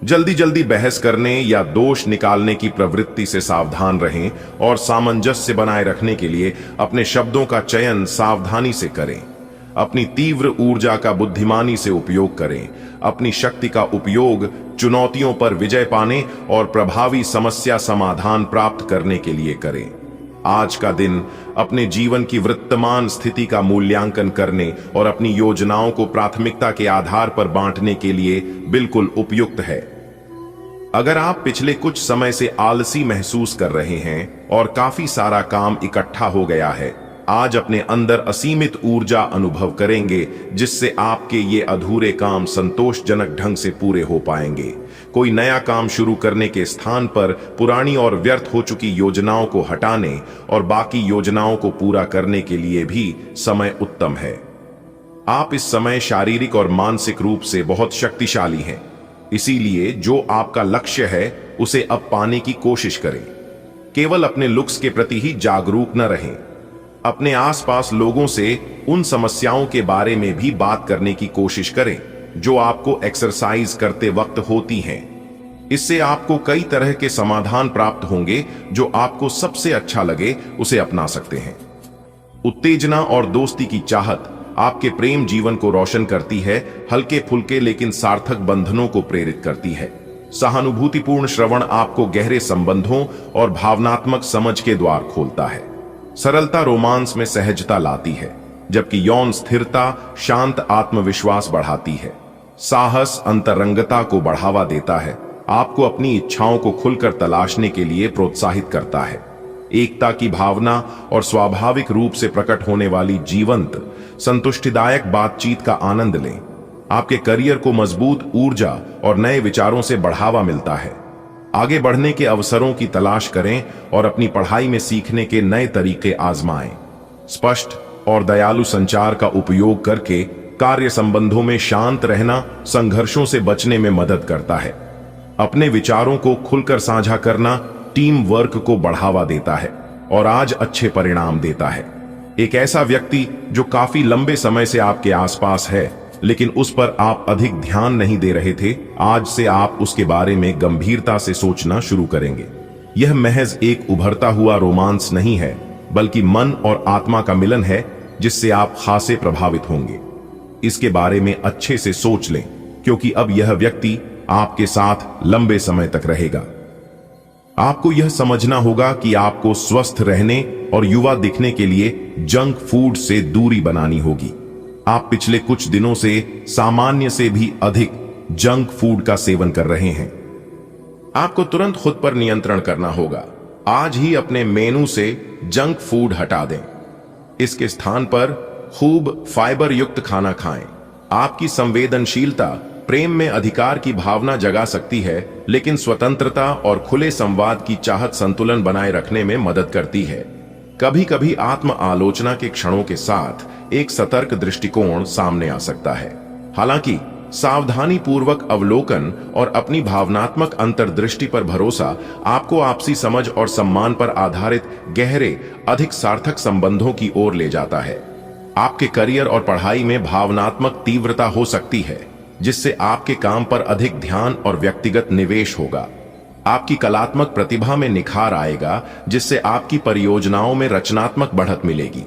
जल्दी जल्दी बहस करने या दोष निकालने की प्रवृत्ति से सावधान रहें और सामंजस्य बनाए रखने के लिए अपने शब्दों का चयन सावधानी से करें। अपनी तीव्र ऊर्जा का बुद्धिमानी से उपयोग करें। अपनी शक्ति का उपयोग चुनौतियों पर विजय पाने और प्रभावी समस्या समाधान प्राप्त करने के लिए करें। आज का दिन अपने जीवन की वर्तमान स्थिति का मूल्यांकन करने और अपनी योजनाओं को प्राथमिकता के आधार पर बांटने के लिए बिल्कुल उपयुक्त है। अगर आप पिछले कुछ समय से आलसी महसूस कर रहे हैं और काफी सारा काम इकट्ठा हो गया है, आज अपने अंदर असीमित ऊर्जा अनुभव करेंगे, जिससे आपके ये अधूरे काम संतोषजनक ढंग से पूरे हो पाएंगे। कोई नया काम शुरू करने के स्थान पर पुरानी और व्यर्थ हो चुकी योजनाओं को हटाने और बाकी योजनाओं को पूरा करने के लिए भी समय उत्तम है। आप इस समय शारीरिक और मानसिक रूप से बहुत शक्तिशाली हैं, इसीलिए जो आपका लक्ष्य है उसे अब पाने की कोशिश करें। केवल अपने लुक्स के प्रति ही जागरूक न रहें। अपने आसपास लोगों से उन समस्याओं के बारे में भी बात करने की कोशिश करें जो आपको एक्सरसाइज करते वक्त होती हैं। इससे आपको कई तरह के समाधान प्राप्त होंगे, जो आपको सबसे अच्छा लगे उसे अपना सकते हैं। उत्तेजना और दोस्ती की चाहत आपके प्रेम जीवन को रोशन करती है, हल्के फुल्के लेकिन सार्थक बंधनों को प्रेरित करती है। सहानुभूतिपूर्ण श्रवण आपको गहरे संबंधों और भावनात्मक समझ के द्वार खोलता है। सरलता रोमांस में सहजता लाती है, जबकि यौन स्थिरता शांत आत्मविश्वास बढ़ाती है। साहस अंतरंगता को बढ़ावा देता है, आपको अपनी इच्छाओं को खुलकर तलाशने के लिए प्रोत्साहित करता है। एकता की भावना और स्वाभाविक रूप से प्रकट होने वाली जीवंत संतुष्टिदायक बातचीत का आनंद लें। आपके करियर को मजबूत ऊर्जा और नए विचारों से बढ़ावा मिलता है। आगे बढ़ने के अवसरों की तलाश करें और अपनी पढ़ाई में सीखने के नए तरीके आजमाएं। स्पष्ट और दयालु संचार का उपयोग करके कार्य संबंधों में शांत रहना संघर्षों से बचने में मदद करता है। अपने विचारों को खुलकर साझा करना टीम वर्क को बढ़ावा देता है और आज अच्छे परिणाम देता है। एक ऐसा व्यक्ति जो काफी लंबे समय से आपके आसपास है, लेकिन उस पर आप अधिक ध्यान नहीं दे रहे थे, आज से आप उसके बारे में गंभीरता से सोचना शुरू करेंगे। यह महज एक उभरता हुआ रोमांस नहीं है, बल्कि मन और आत्मा का मिलन है, जिससे आप खासे प्रभावित होंगे। इसके बारे में अच्छे से सोच लें, क्योंकि अब यह व्यक्ति आपके साथ लंबे समय तक रहेगा। आपको यह समझना होगा कि आपको स्वस्थ रहने और युवा दिखने के लिए जंक फूड से दूरी बनानी होगी। आप पिछले कुछ दिनों से सामान्य से भी अधिक जंक फूड का सेवन कर रहे हैं। आपको तुरंत खुद पर नियंत्रण करना होगा। आज ही अपने मेनू से जंक फूड हटा दें। इसके स्थान पर खूब फाइबर युक्त खाना खाएं। आपकी संवेदनशीलता प्रेम में अधिकार की भावना जगा सकती है, लेकिन स्वतंत्रता और खुले संवाद की चाहत संतुलन बनाए रखने में मदद करती है। कभी कभी आत्म आलोचना के क्षणों के साथ एक सतर्क दृष्टिकोण सामने आ सकता है। हालांकि सावधानी पूर्वक अवलोकन और अपनी भावनात्मक अंतर्दृष्टि पर भरोसा आपको आपसी समझ और सम्मान पर आधारित गहरे, अधिक सार्थक संबंधों की ओर ले जाता है। आपके करियर और पढ़ाई में भावनात्मक तीव्रता हो सकती है, जिससे आपके काम पर अधिक ध्यान और व्यक्तिगत निवेश होगा। आपकी कलात्मक प्रतिभा में निखार आएगा, जिससे आपकी परियोजनाओं में रचनात्मक बढ़त मिलेगी।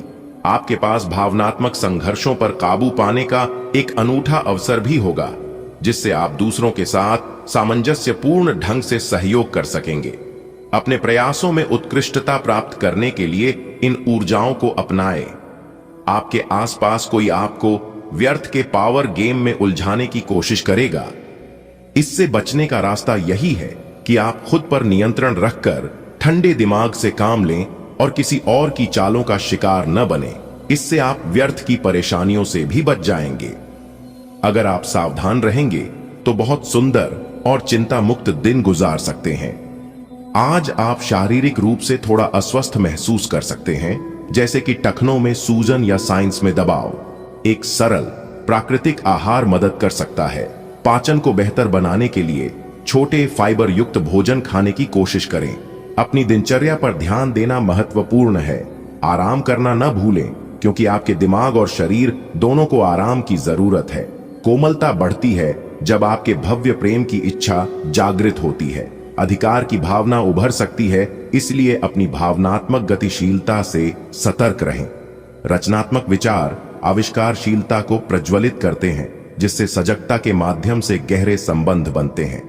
आपके पास भावनात्मक संघर्षों पर काबू पाने का एक अनूठा अवसर भी होगा, जिससे आप दूसरों के साथ सामंजस्यपूर्ण ढंग से सहयोग कर सकेंगे। अपने प्रयासों में उत्कृष्टता प्राप्त करने के लिए इन ऊर्जाओं को अपनाएं। आपके आसपास कोई आपको व्यर्थ के पावर गेम में उलझाने की कोशिश करेगा। इससे बचने का रास्ता यही है कि आप खुद पर नियंत्रण रखकर ठंडे दिमाग से काम लें और किसी और की चालों का शिकार न बने। इससे आप व्यर्थ की परेशानियों से भी बच जाएंगे। अगर आप सावधान रहेंगे तो बहुत सुंदर और चिंता मुक्त दिन गुजार सकते हैं। आज आप शारीरिक रूप से थोड़ा अस्वस्थ महसूस कर सकते हैं, जैसे कि टखनों में सूजन या साइंस में दबाव। एक सरल प्राकृतिक आहार मदद कर सकता है। पाचन को बेहतर बनाने के लिए छोटे फाइबर युक्त भोजन खाने की कोशिश करें। अपनी दिनचर्या पर ध्यान देना महत्वपूर्ण है। आराम करना न भूलें, क्योंकि आपके दिमाग और शरीर दोनों को आराम की जरूरत है। कोमलता बढ़ती है जब आपके भव्य प्रेम की इच्छा जागृत होती है। अधिकार की भावना उभर सकती है, इसलिए अपनी भावनात्मक गतिशीलता से सतर्क रहें। रचनात्मक विचार आविष्कारशीलता को प्रज्वलित करते हैं, जिससे सजगता के माध्यम से गहरे संबंध बनते हैं।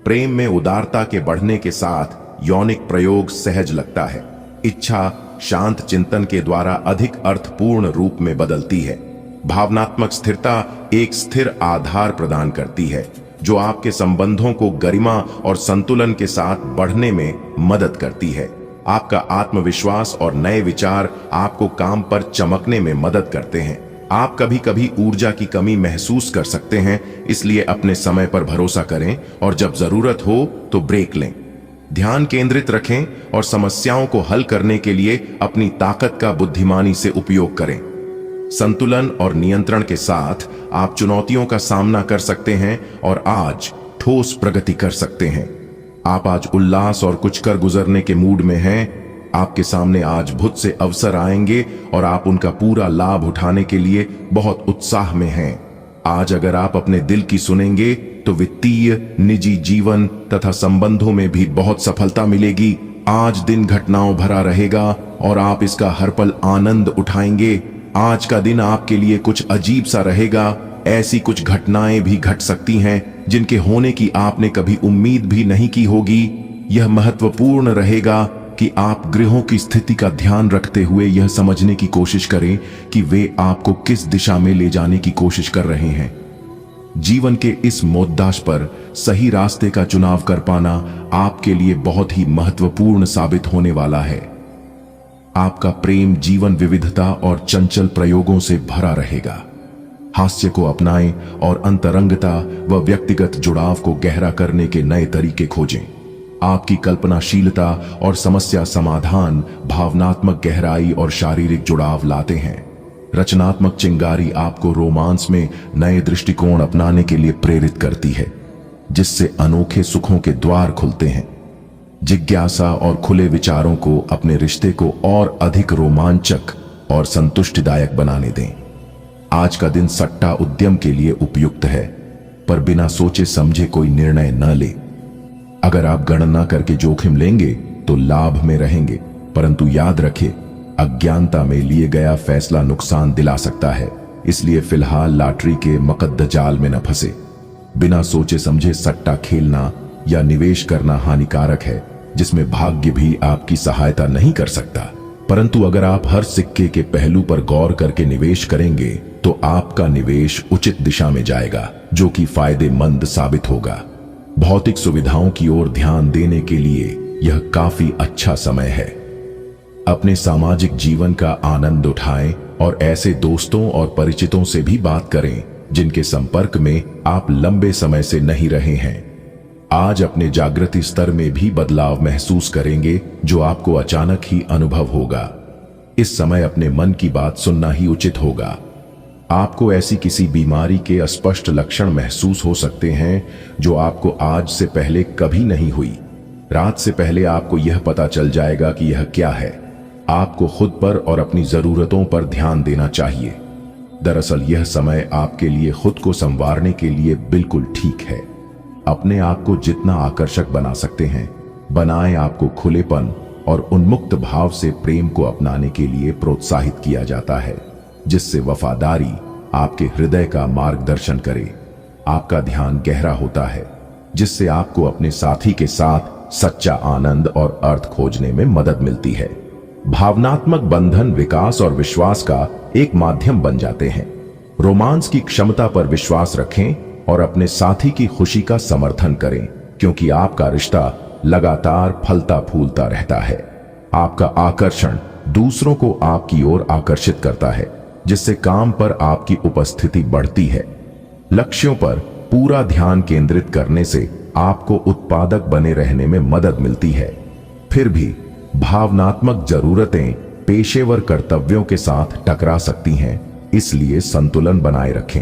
प्रेम में उदारता के बढ़ने के साथ यौनिक प्रयोग सहज लगता है। इच्छा शांत चिंतन के द्वारा अधिक अर्थपूर्ण रूप में बदलती है। भावनात्मक स्थिरता एक स्थिर आधार प्रदान करती है, जो आपके संबंधों को गरिमा और संतुलन के साथ बढ़ने में मदद करती है। आपका आत्मविश्वास और नए विचार आपको काम पर चमकने में मदद करते हैं। आप कभी कभी ऊर्जा की कमी महसूस कर सकते हैं, इसलिए अपने समय पर भरोसा करें और जब जरूरत हो तो ब्रेक लें। ध्यान केंद्रित रखें और समस्याओं को हल करने के लिए अपनी ताकत का बुद्धिमानी से उपयोग करें। संतुलन और नियंत्रण के साथ आप चुनौतियों का सामना कर सकते हैं और आज ठोस प्रगति कर सकते हैं। आप आज उल्लास और कुछ कर गुजरने के मूड में हैं। आपके सामने आज बहुत से अवसर आएंगे और आप उनका पूरा लाभ उठाने के लिए बहुत उत्साह में हैं। आज अगर आप अपने दिल की सुनेंगे तो वित्तीय, निजी जीवन तथा संबंधों में भी बहुत सफलता मिलेगी। आज दिन घटनाओं भरा रहेगा और आप इसका हर पल आनंद उठाएंगे। आज का दिन आपके लिए कुछ अजीब सा रहेगा। ऐसी कुछ घटनाएं भी घट सकती हैं जिनके होने की आपने कभी उम्मीद भी नहीं की होगी। यह महत्वपूर्ण रहेगा कि आप ग्रहों की स्थिति का ध्यान रखते हुए यह समझने की कोशिश करें कि वे आपको किस दिशा में ले जाने की कोशिश कर रहे हैं। जीवन के इस मोद्दाश पर सही रास्ते का चुनाव कर पाना आपके लिए बहुत ही महत्वपूर्ण साबित होने वाला है। आपका प्रेम जीवन विविधता और चंचल प्रयोगों से भरा रहेगा। हास्य को अपनाएं और अंतरंगता व व्यक्तिगत जुड़ाव को गहरा करने के नए तरीके खोजें। आपकी कल्पनाशीलता और समस्या समाधान भावनात्मक गहराई और शारीरिक जुड़ाव लाते हैं। रचनात्मक चिंगारी आपको रोमांस में नए दृष्टिकोण अपनाने के लिए प्रेरित करती है, जिससे अनोखे सुखों के द्वार खुलते हैं। जिज्ञासा और खुले विचारों को अपने रिश्ते को और अधिक रोमांचक और संतुष्टिदायक बनाने दें। आज का दिन सट्टा उद्यम के लिए उपयुक्त है, पर बिना सोचे समझे कोई निर्णय न ले। अगर आप गणना करके जोखिम लेंगे तो लाभ में रहेंगे, परंतु याद रखें, अज्ञानता में लिए गया फैसला नुकसान दिला सकता है। इसलिए फिलहाल लॉटरी के मकद्दजाल में न फंसे। बिना सोचे समझे सट्टा खेलना या निवेश करना हानिकारक है, जिसमें भाग्य भी आपकी सहायता नहीं कर सकता। परंतु अगर आप हर सिक्के के पहलू पर गौर करके निवेश करेंगे तो आपका निवेश उचित दिशा में जाएगा, जो कि फायदेमंद साबित होगा। भौतिक सुविधाओं की ओर ध्यान देने के लिए यह काफी अच्छा समय है। अपने सामाजिक जीवन का आनंद उठाएं और ऐसे दोस्तों और परिचितों से भी बात करें जिनके संपर्क में आप लंबे समय से नहीं रहे हैं। आज अपने जागृति स्तर में भी बदलाव महसूस करेंगे, जो आपको अचानक ही अनुभव होगा। इस समय अपने मन की बात सुनना ही उचित होगा। आपको ऐसी किसी बीमारी के अस्पष्ट लक्षण महसूस हो सकते हैं जो आपको आज से पहले कभी नहीं हुई। रात से पहले आपको यह पता चल जाएगा कि यह क्या है। आपको खुद पर और अपनी जरूरतों पर ध्यान देना चाहिए। दरअसल यह समय आपके लिए खुद को संवारने के लिए बिल्कुल ठीक है। अपने आप को जितना आकर्षक बना सकते हैं बनाएं। आपको खुलेपन और उन्मुक्त भाव से प्रेम को अपनाने के लिए प्रोत्साहित किया जाता है, जिससे वफादारी आपके हृदय का मार्गदर्शन करे। आपका ध्यान गहरा होता है, जिससे आपको अपने साथी के साथ सच्चा आनंद और अर्थ खोजने में मदद मिलती है। भावनात्मक बंधन विकास और विश्वास का एक माध्यम बन जाते हैं। रोमांस की क्षमता पर विश्वास रखें और अपने साथी की खुशी का समर्थन करें, क्योंकि आपका रिश्ता लगातार फलता फूलता रहता है। आपका आकर्षण दूसरों को आपकी ओर आकर्षित करता है, जिससे काम पर आपकी उपस्थिति बढ़ती है। लक्ष्यों पर पूरा ध्यान केंद्रित करने से आपको उत्पादक बने रहने में मदद मिलती है। फिर भी भावनात्मक जरूरतें पेशेवर कर्तव्यों के साथ टकरा सकती हैं, इसलिए संतुलन बनाए रखें।